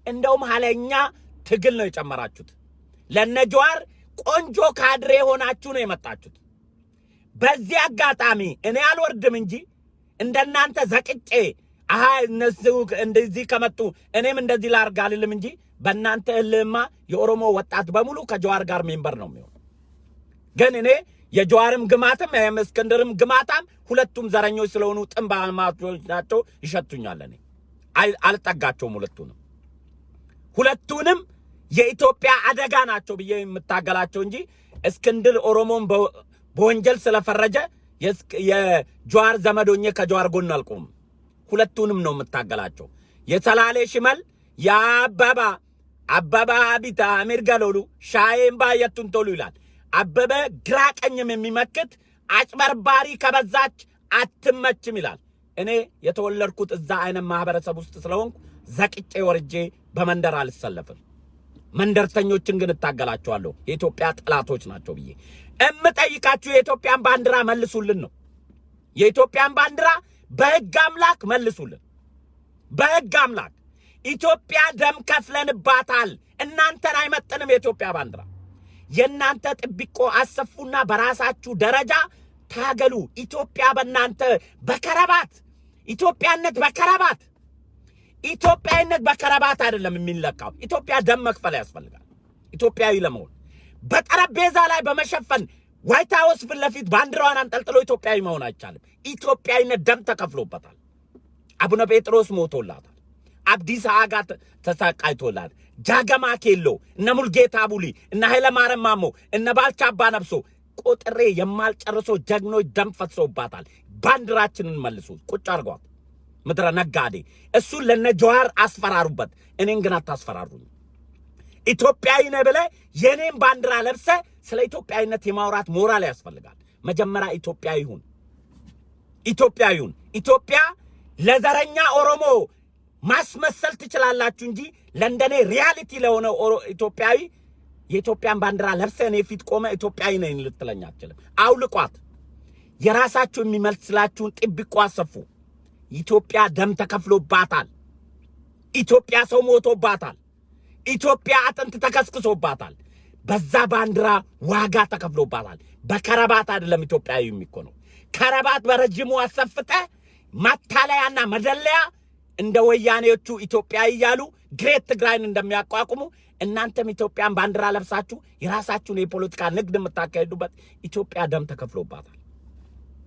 እንደውም ሀለኛ ትግል ነው የጨመራችሁት። ለነጀዋር ቆንጆ ካድሬ ሆናችሁ ነው የመጣችሁት። በዚህ አጋጣሚ እኔ አልወርድም እንጂ እንደናንተ ዘቅጬ እነሱ እንደዚህ ከመጡ እኔም እንደዚህ ላርግ አልልም እንጂ በእናንተ እልህማ የኦሮሞ ወጣት በሙሉ ከጀዋር ጋር ሜምበር ነው የሚሆነው። ግን እኔ የጀዋርም ግማትም የእስክንድርም ግማታም ሁለቱም ዘረኞች ስለሆኑ ጥንባማቾች ናቸው፣ ይሸቱኛል። እኔ አልጠጋቸውም። ሁለቱንም የኢትዮጵያ አደጋ ናቸው ብዬ የምታገላቸው እንጂ እስክንድር ኦሮሞን በወንጀል ስለፈረጀ የጀዋር ዘመዶኜ ከጀዋር ጎን አልቆም። ሁለቱንም ነው የምታገላቸው። የሰላሌ ሽመል አበባ ቢታ አሜርጋሎሉ ሻዬምባ የቱንቶሉ ይላል። አበበ ግራ ቀኝም የሚመክት አጭበርባሪ ከበዛች አትመችም ይላል። እኔ የተወለድኩት እዛ አይነት ማህበረሰብ ውስጥ ስለሆንኩ ዘቅጬ ወርጄ በመንደር አልሰለፍም። መንደርተኞችን ግን እታገላቸዋለሁ። የኢትዮጵያ ጠላቶች ናቸው ብዬ እምጠይቃችሁ የኢትዮጵያን ባንዲራ መልሱልን ነው። የኢትዮጵያን ባንዲራ በሕግ አምላክ መልሱልን። በሕግ አምላክ ኢትዮጵያ ደም ከፍለንባታል እናንተን አይመጥንም የኢትዮጵያ ባንዲራ የናንተ ጥብቆ አሰፉና በራሳችሁ ደረጃ ታገሉ ኢትዮጵያ በእናንተ በከረባት ኢትዮጵያነት በከረባት ኢትዮጵያነት በከረባት አይደለም የሚለካው ኢትዮጵያ ደም መክፈል ያስፈልጋል ኢትዮጵያዊ ለመሆን በጠረጴዛ ላይ በመሸፈን ዋይት ሃውስ ፍለፊት ባንዲራዋን አንጠልጥሎ ኢትዮጵያዊ መሆን አይቻልም ኢትዮጵያዊነት ደም ተከፍሎበታል አቡነ ጴጥሮስ ሞቶላታል አብዲስ አጋ ተሳቃይቶላል ጃገማ ኬሎ እነ ሙልጌታ ቡሊ እነ ኃይለ ማርያም ማሞ እነ ባልቻ አባ ነብሶ ቆጥሬ የማልጨርሶ ጀግኖች ደም ፈሶባታል ባንዲራችንን መልሱ ቁጭ አርጓት ምድረ ነጋዴ እሱ ለነ ጀዋር አስፈራሩበት እኔን ግን አታስፈራሩኝ ኢትዮጵያዊ ነህ ብለህ የኔን ባንዲራ ለብሰ ስለ ኢትዮጵያዊነት የማውራት ሞራል ያስፈልጋል መጀመሪያ ኢትዮጵያዊ ሁን ኢትዮጵያ ለዘረኛ ኦሮሞ ማስመሰል ትችላላችሁ እንጂ ለእንደኔ ሪያሊቲ ለሆነ ኢትዮጵያዊ የኢትዮጵያን ባንዲራ ለብሰ እኔ ፊት ቆመ ኢትዮጵያዊ ነኝ ልትለኝ አትችልም አውልቋት የራሳችሁ የሚመስላችሁን ጥብቆ አሰፉ ኢትዮጵያ ደም ተከፍሎባታል ኢትዮጵያ ሰው ሞቶባታል ኢትዮጵያ አጥንት ተከስክሶባታል በዛ ባንዲራ ዋጋ ተከፍሎባታል በከረባት አይደለም ኢትዮጵያዊ የሚኮነው ከረባት በረጅሙ አሰፍተ ማታለያና መደለያ እንደ ወያኔዎቹ ኢትዮጵያዊ ያሉ ግሬት ትግራይን እንደሚያቋቁሙ እናንተም ኢትዮጵያን ባንዲራ ለብሳችሁ የራሳችሁን የፖለቲካ ንግድ የምታካሂዱበት ኢትዮጵያ ደም ተከፍሎባታል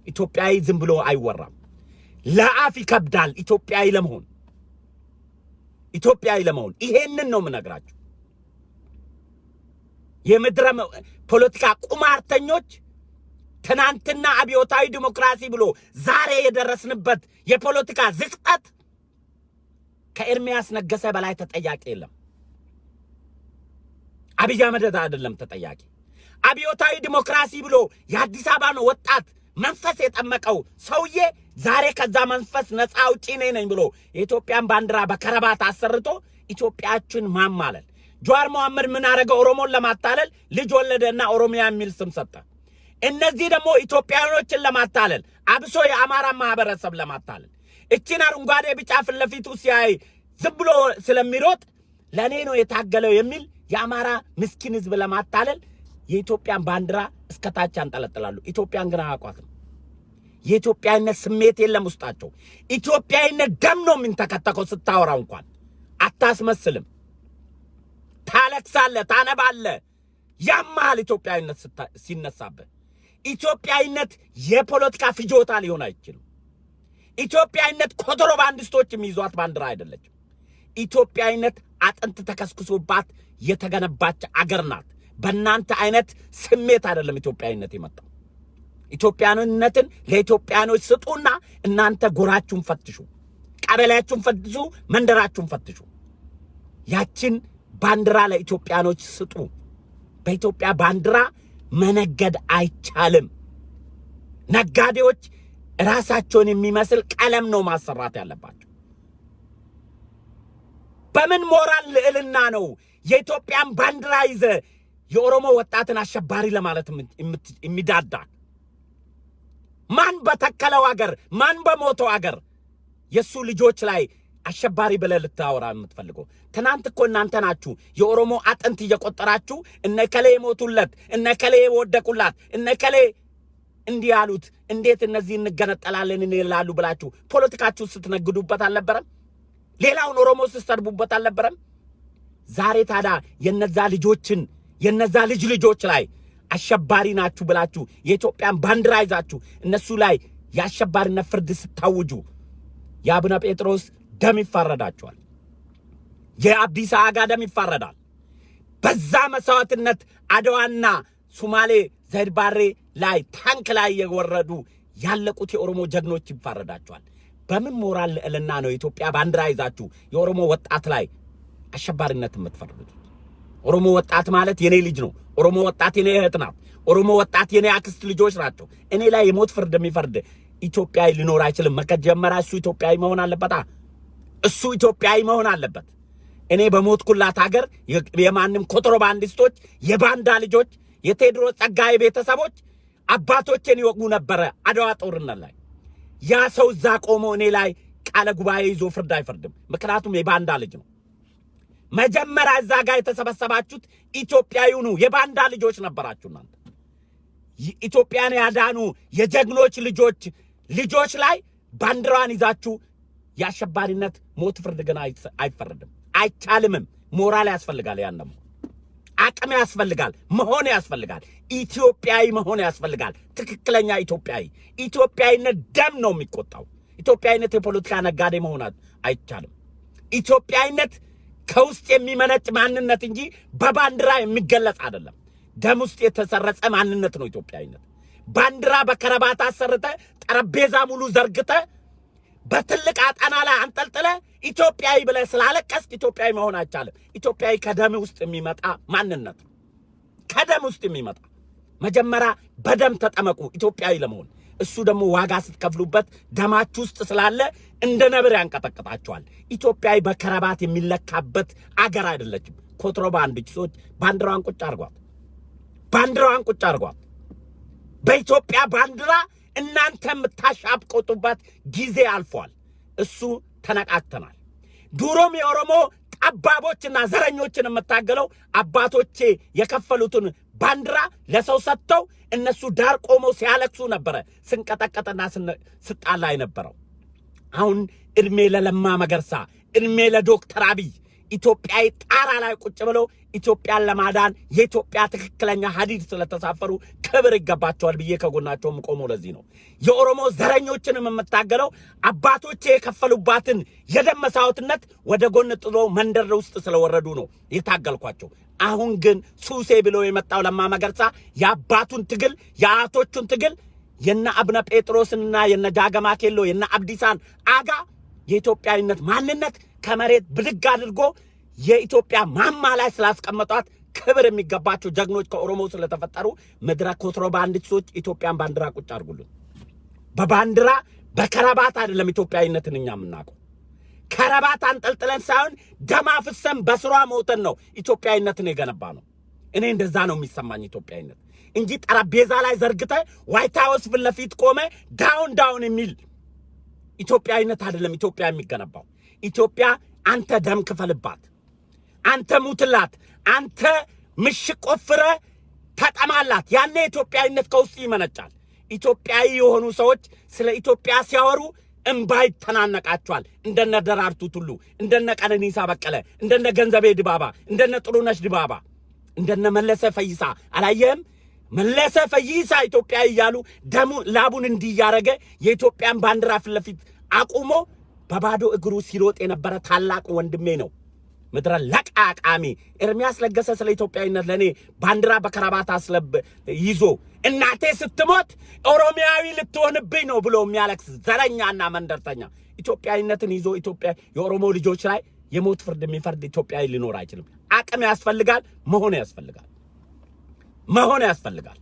ኢትዮጵያዊ ዝም ብሎ አይወራም ለአፍ ይከብዳል ኢትዮጵያዊ ለመሆን ይሄንን ነው ምነግራችሁ የምድረ ፖለቲካ ቁማርተኞች ትናንትና አብዮታዊ ዲሞክራሲ ብሎ ዛሬ የደረስንበት የፖለቲካ ዝቅጠት ከኤርሚያስ ነገሰ በላይ ተጠያቂ የለም አብይ አህመድ አይደለም ተጠያቂ አብዮታዊ ዲሞክራሲ ብሎ የአዲስ አበባን ወጣት መንፈስ የጠመቀው ሰውዬ ዛሬ ከዛ መንፈስ ነፃ አውጪ ነኝ ብሎ የኢትዮጵያን ባንዲራ በከረባት አሰርቶ ኢትዮጵያችን ማማለል ጀዋር መሐመድ ምን አረገ ኦሮሞን ለማታለል ልጅ ወለደና ኦሮሚያ የሚል ስም ሰጠ እነዚህ ደግሞ ኢትዮጵያኖችን ለማታለል አብሶ የአማራ ማህበረሰብ ለማታለል እቺን አረንጓዴ ቢጫ ፍለፊቱ ሲያይ ዝም ብሎ ስለሚሮጥ ለኔ ነው የታገለው የሚል የአማራ ምስኪን ህዝብ ለማታለል የኢትዮጵያን ባንዲራ እስከታች አንጠለጥላሉ ኢትዮጵያን ግን አያውቋትም የኢትዮጵያዊነት ስሜት የለም ውስጣቸው ኢትዮጵያዊነት ደም ነው የሚንተከተከው ስታወራው እንኳን አታስመስልም ታለቅሳለህ ታነባለህ ያማል ኢትዮጵያዊነት ሲነሳበት ኢትዮጵያዊነት የፖለቲካ ፍጆታ ሊሆን አይችልም ኢትዮጵያዊነት ኮንትሮባንዲስቶች የሚይዟት ባንዲራ አይደለችም ኢትዮጵያዊነት አጥንት ተከስክሶባት የተገነባች አገር ናት በእናንተ አይነት ስሜት አይደለም ኢትዮጵያዊነት የመጣው ኢትዮጵያዊነትን ለኢትዮጵያኖች ስጡና እናንተ ጎራችሁን ፈትሹ ቀበሌያችሁን ፈትሹ መንደራችሁን ፈትሹ ያችን ባንዲራ ለኢትዮጵያኖች ስጡ በኢትዮጵያ ባንዲራ መነገድ አይቻልም ነጋዴዎች ራሳቸውን የሚመስል ቀለም ነው ማሰራት ያለባቸው በምን ሞራል ልዕልና ነው የኢትዮጵያን ባንዲራ ይዘ የኦሮሞ ወጣትን አሸባሪ ለማለት የሚዳዳ ማን በተከለው አገር ማን በሞተው አገር የሱ ልጆች ላይ አሸባሪ ብለህ ልታወራ የምትፈልገው ትናንት እኮ እናንተ ናችሁ የኦሮሞ አጥንት እየቆጠራችሁ እነከሌ ሞቱለት እነከሌ ወደቁላት እነከሌ እንዲያሉት እንዴት እነዚህ እንገነጠላለን እንላሉ ብላችሁ ፖለቲካችሁ ስትነግዱበት አልነበረም ሌላውን ኦሮሞ ስትሰርቡበት አልነበረም ዛሬ ታዳ የነዛ ልጆችን የነዛ ልጆች ላይ አሸባሪ ናችሁ ብላችሁ የኢትዮጵያን ባንዲራ ይዛችሁ እነሱ ላይ ያሸባሪነት ፍርድ ስታውጁ የአቡነ ጴጥሮስ ደም ይፋረዳቸዋል የአብዲስ አጋ ደም ይፋረዳል በዛ መስዋዕትነት አድዋና ሱማሌ ዘይድባሬ ላይ ታንክ ላይ የወረዱ ያለቁት የኦሮሞ ጀግኖች ይፋረዳቸዋል በምን ሞራል ልዕልና ነው ኢትዮጵያ ባንዲራ ይዛችሁ የኦሮሞ ወጣት ላይ አሸባሪነት የምትፈርዱት ኦሮሞ ወጣት ማለት የኔ ልጅ ነው ኦሮሞ ወጣት የኔ እህት ናት ኦሮሞ ወጣት የኔ አክስት ልጆች ናቸው እኔ ላይ የሞት ፍርድ የሚፈርድ ኢትዮጵያዊ ሊኖር አይችልም መከጀመራ እሱ ኢትዮጵያዊ መሆን አለበት እሱ ኢትዮጵያዊ መሆን አለበት እኔ በሞትኩላት ሀገር የማንም ኮንትሮባንዲስቶች የባንዳ ልጆች የቴድሮስ ጸጋዬ ቤተሰቦች አባቶቼን ይወጉ ነበር አድዋ ጦርነት ላይ ያ ሰው እዛ ቆሞ እኔ ላይ ቃለ ጉባኤ ይዞ ፍርድ አይፈርድም ምክንያቱም የባንዳ ልጅ ነው መጀመሪያ እዛ ጋር የተሰበሰባችሁት ኢትዮጵያዊው ነው የባንዳ ልጆች ነበራችሁ እናንተ ኢትዮጵያን ያዳኑ የጀግኖች ልጆች ላይ ባንዲራን ይዛችሁ ያሸባሪነት ሞት ፍርድ ግን አይፈረድም አይቻልምም ሞራል ያስፈልጋል ያንንም አቅም ያስፈልጋል መሆን ያስፈልጋል ኢትዮጵያዊ መሆን ያስፈልጋል ትክክለኛ ኢትዮጵያዊነት ደም ነው የሚቆጣው ኢትዮጵያዊነት የፖለቲካ ነጋዴ መሆን አይቻልም ኢትዮጵያዊነት ከውስጥ የሚመነጭ ማንነት እንጂ በባንዲራ የሚገለጽ አይደለም ደም ውስጥ የተሰረጸ ማንነት ነው ኢትዮጵያዊነት ባንዲራ በከረባት አሰርተ ጠረጴዛ ሙሉ ዘርግተ በትልቅ አጣና ላይ አንጠልጥለ ኢትዮጵያዊ ብለ ስላለቀስክ ኢትዮጵያዊ መሆን አይቻልም ኢትዮጵያዊ ከደም ውስጥ የሚመጣ ማንነት ከደም ውስጥ የሚመጣ መጀመሪያ በደም ተጠመቁ ኢትዮጵያዊ ለመሆን እሱ ደግሞ ዋጋ ስትከፍሉበት ደማችሁ ውስጥ ስላለ እንደ ነብር ያንቀጠቅጣቸዋል ኢትዮጵያዊ በከረባት የሚለካበት አገር አይደለችም ኮንትሮባንዶች ሰዎች ባንዲራዋን ቁጭ አርጓት በኢትዮጵያ ባንዲራ እናንተ የምታሻብቆጡበት ጊዜ አልፏል እሱ ተነቃተናል ዱሮም የኦሮሞ ጠባቦችና ዘረኞችን የምታገለው አባቶቼ የከፈሉትን ባንዲራ ለሰው ሰጥተው እነሱ ዳር ቆመው ሲያለቅሱ ነበር ስንቀጠቀጠና ስጣላ የነበረው አሁን እድሜ ለለማ መገርሳ እድሜ ለዶክተር አብይ ኢትዮጵያዊ ጣራ ላይ ቁጭ ብለው ኢትዮጵያን ለማዳን የኢትዮጵያ ትክክለኛ ሀዲድ ስለተሳፈሩ ክብር ይገባቸዋል ብዬ ከጎናቸው ቆሞ ለዚህ ነው የኦሮሞ ዘረኞችንም የምታገለው አባቶቼ የከፈሉባትን የደም መስዋዕትነት ወደ ጎን ጥሎ መንደር ውስጥ ስለወረዱ ነው የታገልኳቸው አሁን ግን ሱሴ ብሎ የመጣው ለማ መገርሳ የአባቱን ትግል የአያቶቹን ትግል የነ አብነ ጴጥሮስና የነ ጃገማ ኬሎ የነ አብዲሳን አጋ የኢትዮጵያዊነት ማንነት ከመሬት ብድግ አድርጎ የኢትዮጵያ ማማ ላይ ስላስቀመጧት ክብር የሚገባቸው ጀግኖች ከኦሮሞ ስለተፈጠሩ ምድረ ኮንትሮባንዲስቶች ኢትዮጵያን ባንዲራ ቁጭ አርጉልን በባንዲራ በከረባት አይደለም ኢትዮጵያዊነትን እኛ የምናውቀው ከረባት አንጠልጥለን ሳይሆን ደም አፍሰን በስሯ ሞተን ነው ኢትዮጵያዊነትን የገነባ ነው እኔ እንደዛ ነው የሚሰማኝ ኢትዮጵያዊነት እንጂ ጠረጴዛ ላይ ዘርግተ ዋይት ሃውስ ፊት ለፊት ቆመ ዳውን የሚል ኢትዮጵያዊነት አይደለም ኢትዮጵያ የሚገነባው ኢትዮጵያ አንተ ደም ክፈልባት አንተ ሙትላት አንተ ምሽቅ ቆፍረ ተጠማላት ያኔ ኢትዮጵያዊነት ከውስጥ ይመነጫል ኢትዮጵያዊ የሆኑ ሰዎች ስለ ኢትዮጵያ ሲያወሩ እንባይ ተናነቃቸዋል እንደነ ደራርቱ ቱሉ እንደነ ቀነኒሳ በቀለ እንደነ ገንዘቤ ድባባ እንደነ ጥሩነሽ ድባባ እንደነ መለሰ ፈይሳ አላየም መለሰ ፈይሳ ኢትዮጵያዊ ያሉ ደሙ ላቡን እንዲያረገ የኢትዮጵያን ባንዲራ ፊት ለፊት አቁሞ በባዶ እግሩ ሲሮጥ የነበረ ታላቅ ወንድሜ ነው ምድረ ለቃቃሚ ኤርሚያስ ለገሰ ስለ ኢትዮጵያዊነት ለኔ ባንዲራ በከረባት አስለብ ይዞ እናቴ ስትሞት ኦሮሚያዊ ልትሆንብኝ ነው ብሎ የሚያለቅስ ዘረኛና መንደርተኛ ኢትዮጵያዊነትን ይዞ ኢትዮጵያ የኦሮሞ ልጆች ላይ የሞት ፍርድ የሚፈርድ ኢትዮጵያዊ ሊኖር አይችልም አቅም ያስፈልጋል መሆን ያስፈልጋል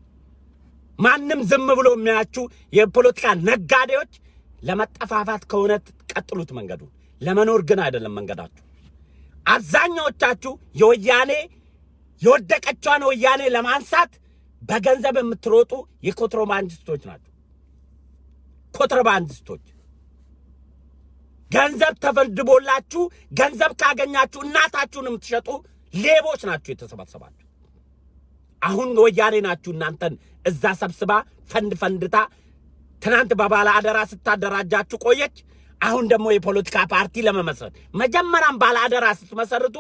ማንም ዝም ብሎ የሚያቹ የፖለቲካ ነጋዴዎች ለመጠፋፋት ከሆነ ቀጥሉት መንገዱ ለመኖር ግን አይደለም መንገዳችሁ አብዛኛዎቻችሁ የወደቀችዋን ወያኔ ለማንሳት በገንዘብ የምትሮጡ የኮንትሮባንዲስቶች ናችሁ ኮንትሮባንዲስቶች ገንዘብ ተፈልድቦላችሁ ገንዘብ ካገኛችሁ እናታችሁን የምትሸጡ ሌቦች ናችሁ የተሰባሰባችሁ አሁን ወያኔ ናችሁ እናንተን እዛ ሰብስባ ፈንድታ ትናንት በባለ አደራ ስታደራጃችሁ ቆየች አሁን ደግሞ የፖለቲካ ፓርቲ ለመመስረት መጀመሪያም ባለ አደራ ስትመሰርቱ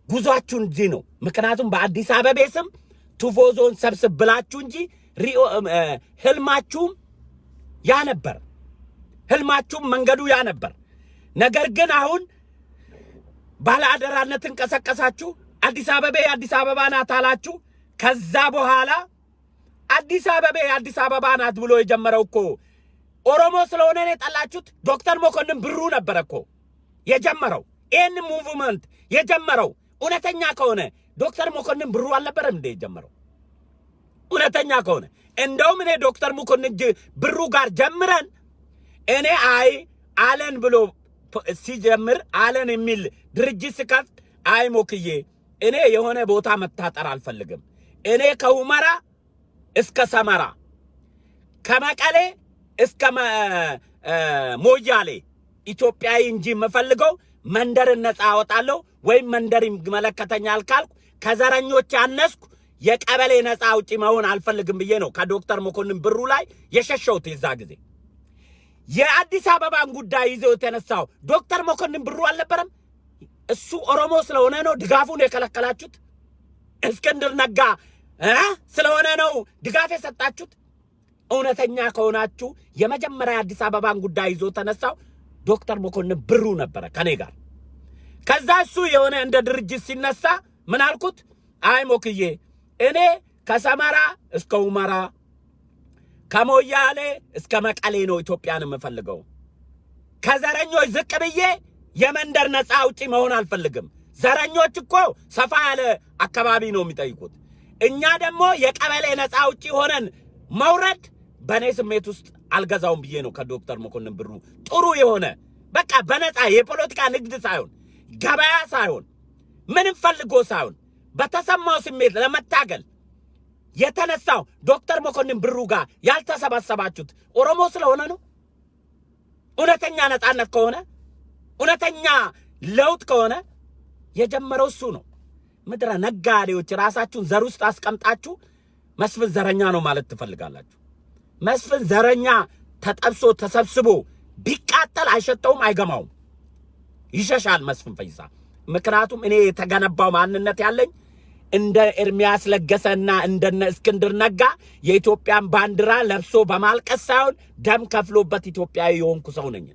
ጉዟችሁ እንጂ ነው ምክንያቱም በአዲስ አበባ ስም ቱፎዞን ሰብስብ ብላችሁ እንጂ ህልማችሁም ያ ነበር ህልማችሁም መንገዱ ያ ነበር ነገር ግን አሁን ባለ አደራነትን ቀሰቀሳችሁ አዲስ አበባ ናት አላችሁ ከዛ በኋላ አዲስ አበባ ናት ብሎ የጀመረው እኮ ኦሮሞ ስለሆነ ነው የጠላችሁት ዶክተር መኮንን ብሩ ነበር እኮ የጀመረው ይሄን ሙቭመንት የጀመረው እውነተኛ ከሆነ ዶክተር መኮንን ብሩ አልነበረም እንደ የጀመረው እውነተኛ ከሆነ እንደውም እኔ ዶክተር መኮንን ብሩ ጋር ጀምረን እኔ አለን ብሎ ሲጀምር አለን የሚል ድርጅት ስከፍት ሞክዬ እኔ የሆነ ቦታ መታጠር አልፈልግም እኔ ከሁመራ እስከ ሰመራ ከመቀሌ እስከ ሞያሌ ኢትዮጵያዊ እንጂ መፈልገው መንደርን ነፃ አወጣለሁ ወይም መንደር ይመለከተኛል ካልኩ ከዘረኞች ያነስኩ የቀበሌ ነፃ አውጪ መሆን አልፈልግም ብዬ ነው ከዶክተር መኮንን ብሩ ላይ የሸሸሁት። የዛ ጊዜ የአዲስ አበባን ጉዳይ ይዘው የተነሳው ዶክተር መኮንን ብሩ አልነበረም? እሱ ኦሮሞ ስለሆነ ነው ድጋፉን የከለከላችሁት? እስክንድር ነጋ ስለሆነ ነው ድጋፍ የሰጣችሁት? እውነተኛ ከሆናችሁ የመጀመሪያ አዲስ አበባን ጉዳይ ይዞ ተነሳው ዶክተር መኮንን ብሩ ነበረ ከኔ ጋር። ከዛ እሱ የሆነ እንደ ድርጅት ሲነሳ ምን አልኩት? አይ ሞክዬ እኔ ከሰመራ እስከ ሁመራ ከሞያሌ እስከ መቀሌ ነው ኢትዮጵያን የምፈልገው። ከዘረኞች ዝቅ ብዬ የመንደር ነፃ አውጪ መሆን አልፈልግም። ዘረኞች እኮ ሰፋ ያለ አካባቢ ነው የሚጠይቁት። እኛ ደግሞ የቀበሌ ነፃ አውጪ ሆነን መውረድ በኔ ስሜት ውስጥ አልገዛውም ብዬ ነው ከዶክተር መኮንን ብሩ ጥሩ የሆነ በቃ በነፃ የፖለቲካ ንግድ ሳይሆን ገበያ ሳይሆን ምንም ፈልጎ ሳይሆን በተሰማው ስሜት ለመታገል የተነሳው ዶክተር መኮንን ብሩ ጋር ያልተሰባሰባችሁት ኦሮሞ ስለሆነ ነው? እውነተኛ ነፃነት ከሆነ እውነተኛ ለውጥ ከሆነ የጀመረው እሱ ነው። ምድረ ነጋዴዎች ራሳችሁን ዘር ውስጥ አስቀምጣችሁ መስፍን ዘረኛ ነው ማለት ትፈልጋላችሁ። መስፍን ዘረኛ ተጠብሶ ተሰብስቦ ቢቃጠል አይሸተውም፣ አይገማውም፣ ይሸሻል መስፍን ፈይሳ። ምክንያቱም እኔ የተገነባው ማንነት ያለኝ እንደ ኤርሚያስ ለገሰና እንደነ እስክንድር ነጋ የኢትዮጵያን ባንዲራ ለብሶ በማልቀስ ሳይሆን ደም ከፍሎበት ኢትዮጵያዊ የሆንኩ ሰው ነኝ።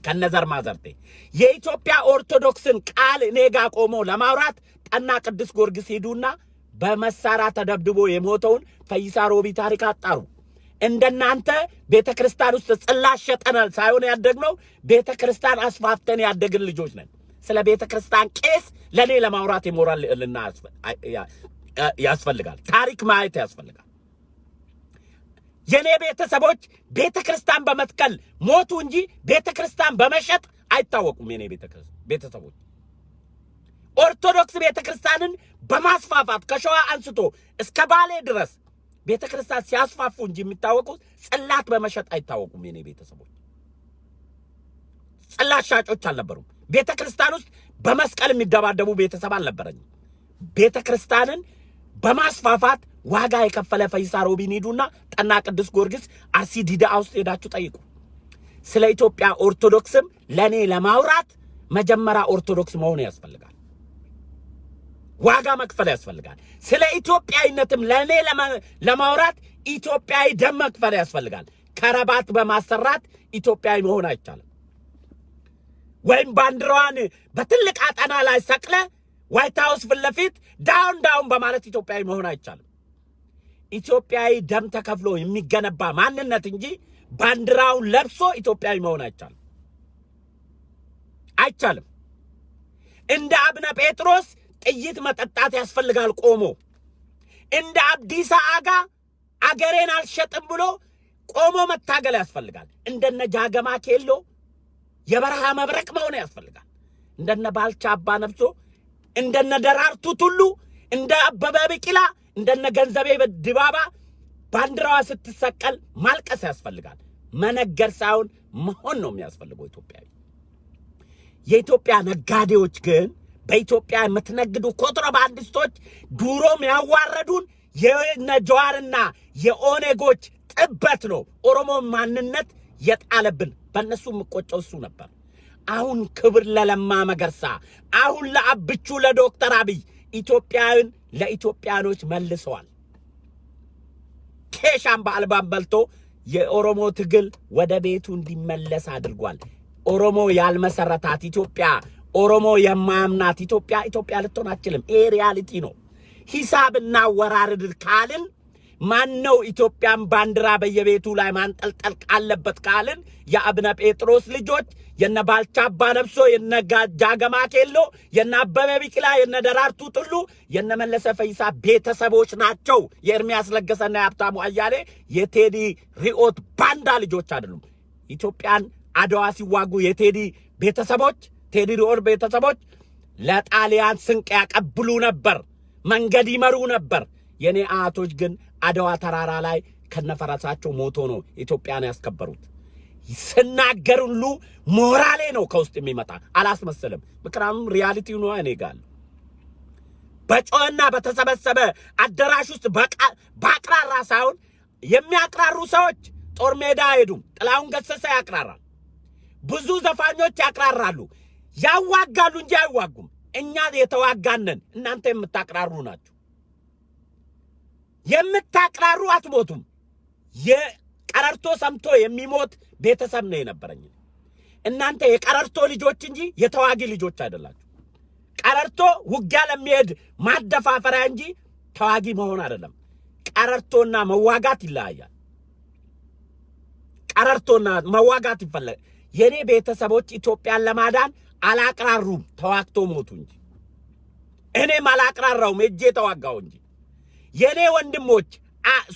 ከነዘር ማዘርቴ የኢትዮጵያ ኦርቶዶክስን ቃል እኔ ጋር ቆሞ ለማውራት ጠና ቅዱስ ጊዮርጊስ ሄዱና በመሳሪያ ተደብድቦ የሞተውን ፈይሳ ሮቢ ታሪክ አጣሩ። እንደናንተ ቤተክርስቲያን ውስጥ ጽላት ሸጠናል ሳይሆን ያደግነው ቤተክርስቲያን አስፋፍተን ያደግን ልጆች ነን። ስለ ቤተክርስቲያን ቄስ ለኔ ለማውራት የሞራል ልና ያስፈልጋል። ታሪክ ማየት ያስፈልጋል። የኔ ቤተሰቦች ቤተክርስቲያን በመትከል ሞቱ እንጂ ቤተክርስቲያን በመሸጥ አይታወቁም። የኔ ቤተሰቦች ኦርቶዶክስ ቤተክርስቲያንን በማስፋፋት ከሸዋ አንስቶ እስከ ባሌ ድረስ ቤተክርስቲያን ሲያስፋፉ እንጂ የሚታወቁት ጽላት በመሸጥ አይታወቁም። የኔ ቤተሰቦች ጽላት ሻጮች አልነበሩም። ቤተክርስቲያን ውስጥ በመስቀል የሚደባደቡ ቤተሰብ አልነበረኝም። ቤተክርስቲያንን በማስፋፋት ዋጋ የከፈለ ፈይሳ ሮቢን ሄዱና ጠና ቅዱስ ጊዮርጊስ አርሲ ዲዳ ውስጥ ሄዳችሁ ጠይቁ። ስለ ኢትዮጵያ ኦርቶዶክስም ለኔ ለማውራት መጀመሪያ ኦርቶዶክስ መሆን ያስፈልጋል። ዋጋ መክፈል ያስፈልጋል። ስለ ኢትዮጵያዊነትም ለኔ ለማውራት ኢትዮጵያዊ ደም መክፈል ያስፈልጋል። ከረባት በማሰራት ኢትዮጵያዊ መሆን አይቻልም። ወይም ባንዲራዋን በትልቅ አጠና ላይ ሰቅለ ዋይት ሃውስ ፊት ለፊት ዳውን በማለት ኢትዮጵያዊ መሆን አይቻልም። ኢትዮጵያዊ ደም ተከፍሎ የሚገነባ ማንነት እንጂ ባንዲራውን ለብሶ ኢትዮጵያዊ መሆን አይቻልም። እንደ አብነ ጴጥሮስ ጥይት መጠጣት ያስፈልጋል ቆሞ። እንደ አብዲሳ አጋ አገሬን አልሸጥም ብሎ ቆሞ መታገል ያስፈልጋል። እንደነ ጃገማ ኬሎ የበረሃ መብረቅ መሆን ያስፈልጋል። እንደነ ባልቻ አባ ነብሶ፣ እንደነ ደራርቱ ቱሉ፣ እንደ አበበ ቢቂላ፣ እንደነ ገንዘቤ ድባባ ባንዲራዋ ስትሰቀል ማልቀስ ያስፈልጋል። መነገር ሳይሆን መሆን ነው የሚያስፈልገው ኢትዮጵያዊ። የኢትዮጵያ ነጋዴዎች ግን በኢትዮጵያ የምትነግዱ ኮንትሮባንዲስቶች ዱሮም ያዋረዱን የነጀዋርና የኦኔጎች ጥበት ነው ኦሮሞ ማንነት የጣለብን። በእነሱ የምቆጨው እሱ ነበር። አሁን ክብር ለለማ መገርሳ፣ አሁን ለአብቹ ለዶክተር አብይ ኢትዮጵያውን ለኢትዮጵያኖች መልሰዋል። ኬሻን በአልባም በልቶ የኦሮሞ ትግል ወደ ቤቱ እንዲመለስ አድርጓል። ኦሮሞ ያልመሰረታት ኢትዮጵያ፣ ኦሮሞ የማያምናት ኢትዮጵያ ልትሆን አትችልም። ይሄ ሪያሊቲ ነው። ሂሳብና ወራርድ ካልን ማነው ኢትዮጵያን ባንዲራ በየቤቱ ላይ ማንጠልጠል አለበት ካልን የአብነ ጴጥሮስ ልጆች የነ ባልቻ አባ ነብሶ፣ የነ ጃገማ ኬሎ፣ የነ አበበ ቢቂላ፣ የነ ደራርቱ ቱሉ፣ የነ መለሰ ፈይሳ ቤተሰቦች ናቸው። የኤርሚያስ ለገሰና የሀብታሙ አያሌ የቴዲ ሪኦት ባንዳ ልጆች አይደሉም። ኢትዮጵያን አድዋ ሲዋጉ የቴዲ ቤተሰቦች፣ ቴዲ ሪኦት ቤተሰቦች ለጣሊያን ስንቅ ያቀብሉ ነበር፣ መንገድ ይመሩ ነበር። የኔ አያቶች ግን አድዋ ተራራ ላይ ከነፈረሳቸው ሞቶ ነው ኢትዮጵያን ያስከበሩት። ስናገር ሁሉ ሞራሌ ነው ከውስጥ የሚመጣ አላስመሰለም። ምክንያቱም ሪያሊቲው ነው እኔ ጋር በጮህና በተሰበሰበ አዳራሽ ውስጥ ባቅራራ ሳይሆን የሚያቅራሩ ሰዎች ጦር ሜዳ አይሄዱም። ጥላሁን ገሰሰ ያቅራራል፣ ብዙ ዘፋኞች ያቅራራሉ፣ ያዋጋሉ እንጂ አይዋጉም። እኛ የተዋጋነን እናንተ የምታቅራሩ ናችሁ። የምታቅራሩ አትሞቱም። የቀረርቶ ሰምቶ የሚሞት ቤተሰብ ነው የነበረኝ። እናንተ የቀረርቶ ልጆች እንጂ የተዋጊ ልጆች አይደላችሁ። ቀረርቶ ውጊያ ለሚሄድ ማደፋፈሪያ እንጂ ተዋጊ መሆን አይደለም። ቀረርቶና መዋጋት ይለያያል። ቀረርቶና መዋጋት ይፈለግ። የኔ ቤተሰቦች ኢትዮጵያን ለማዳን አላቅራሩም፣ ተዋግቶ ሞቱ እንጂ እኔም አላቅራራውም፣ እጄ ተዋጋው እንጂ። የኔ ወንድሞች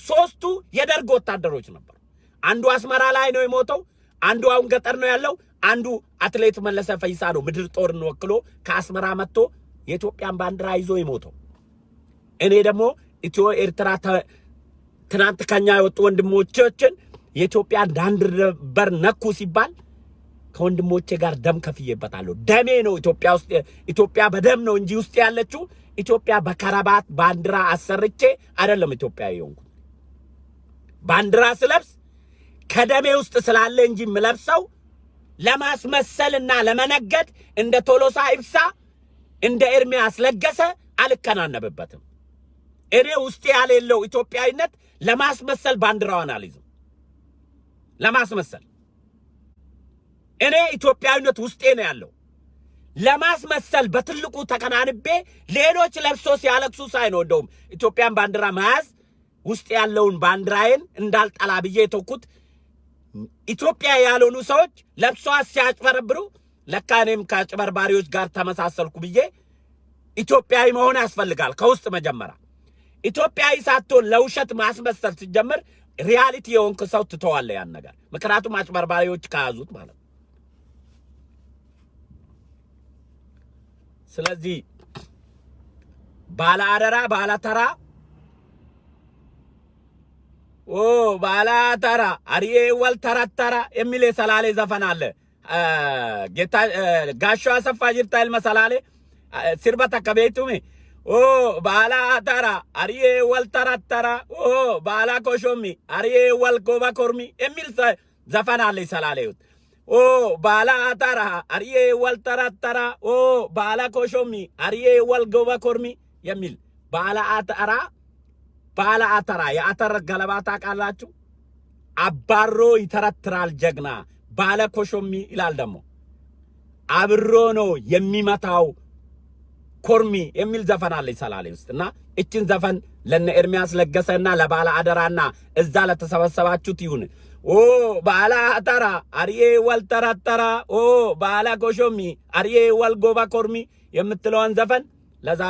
ሶስቱ የደርግ ወታደሮች ነበሩ። አንዱ አስመራ ላይ ነው የሞተው፣ አንዱ አሁን ገጠር ነው ያለው፣ አንዱ አትሌት መለሰ ፈይሳ ነው ምድር ጦርን ወክሎ ከአስመራ መጥቶ የኢትዮጵያን ባንዲራ ይዞ የሞተው። እኔ ደግሞ ኢትዮ ኤርትራ ትናንት ከኛ የወጡ ወንድሞቻችን የኢትዮጵያን ዳንድበር ነኩ ሲባል ከወንድሞቼ ጋር ደም ከፍዬበታለሁ። ደሜ ነው ኢትዮጵያ ውስጥ። ኢትዮጵያ በደም ነው እንጂ ውስጥ ያለችው ኢትዮጵያ በከረባት ባንዲራ አሰርቼ አይደለም ኢትዮጵያዊ የሆንኩት። ባንዲራ ስለብስ ከደሜ ውስጥ ስላለ እንጂ ምለብሰው ለማስመሰልና ለመነገድ እንደ ቶሎሳ ኢብሳ እንደ ኤርሚያስ ለገሰ አልከናነብበትም። እኔ ውስጥ ያለው ኢትዮጵያዊነት ለማስመሰል ባንዲራዋን አልይዝም። ለማስመሰል እኔ ኢትዮጵያዊነት ውስጤ ነው ያለው። ለማስመሰል በትልቁ ተከናንቤ ሌሎች ለብሶ ሲያለቅሱ ሳይ ነው እንደውም ኢትዮጵያን ባንዲራ መያዝ ውስጥ ያለውን ባንዲራዬን እንዳልጠላ ብዬ የተውኩት። ኢትዮጵያ ያልሆኑ ሰዎች ለብሶ ሲያጭበረብሩ ለካ እኔም ከአጭበርባሪዎች ጋር ተመሳሰልኩ ብዬ ኢትዮጵያዊ መሆን ያስፈልጋል ከውስጥ መጀመሪያ። ኢትዮጵያዊ ሳትሆን ለውሸት ማስመሰል ሲጀምር ሪያሊቲ የሆንክ ሰው ትተዋለህ ያን ነገር። ምክንያቱም አጭበርባሪዎች ከያዙት ማለት ነው። ስለዚህ ባለ አደራ ባለ ተራ ባለ ተራ አሪዬ ወል ተራተራ የሚል ሰላሌ ዘፈን አለ። ጌታ ጋሻ አሰፋ ጅርታል መሰላሌ ሲርበታ ከቤቱሜ ባላ ተራ አሪዬ ወል ተራተራ ባላ ኮሾሚ አሪዬ ወል ጎባ ኮርሚ የሚል ዘፈን አለ ሰላሌውት። ባላ ተራ አሪዬ ወል ተራተራ ባላ ኮሾሚ አሪዬ ወል ጎባ ኮርሚ የሚል ባላ አተራ የአተር ገለባ ታውቃላችሁ? አባሮ ይተረትራል ጀግና ባለ ኮሾሚ ይላል ደግሞ አብሮ ነው የሚመታው ኮርሚ የሚል ዘፈን አለ ሰላሌ ውስጥና እቺን ዘፈን ለነ ኤርሚያስ ለገሰና ለባላ አደራና እዛ ለተሰበሰባችሁት ይሁን። ባላ አተራ አሪዬ ወል ተራተራ ባላ ኮሾሚ አሪዬ ወል ጎባ ኮርሚ የምትለውን ዘፈን ለዛ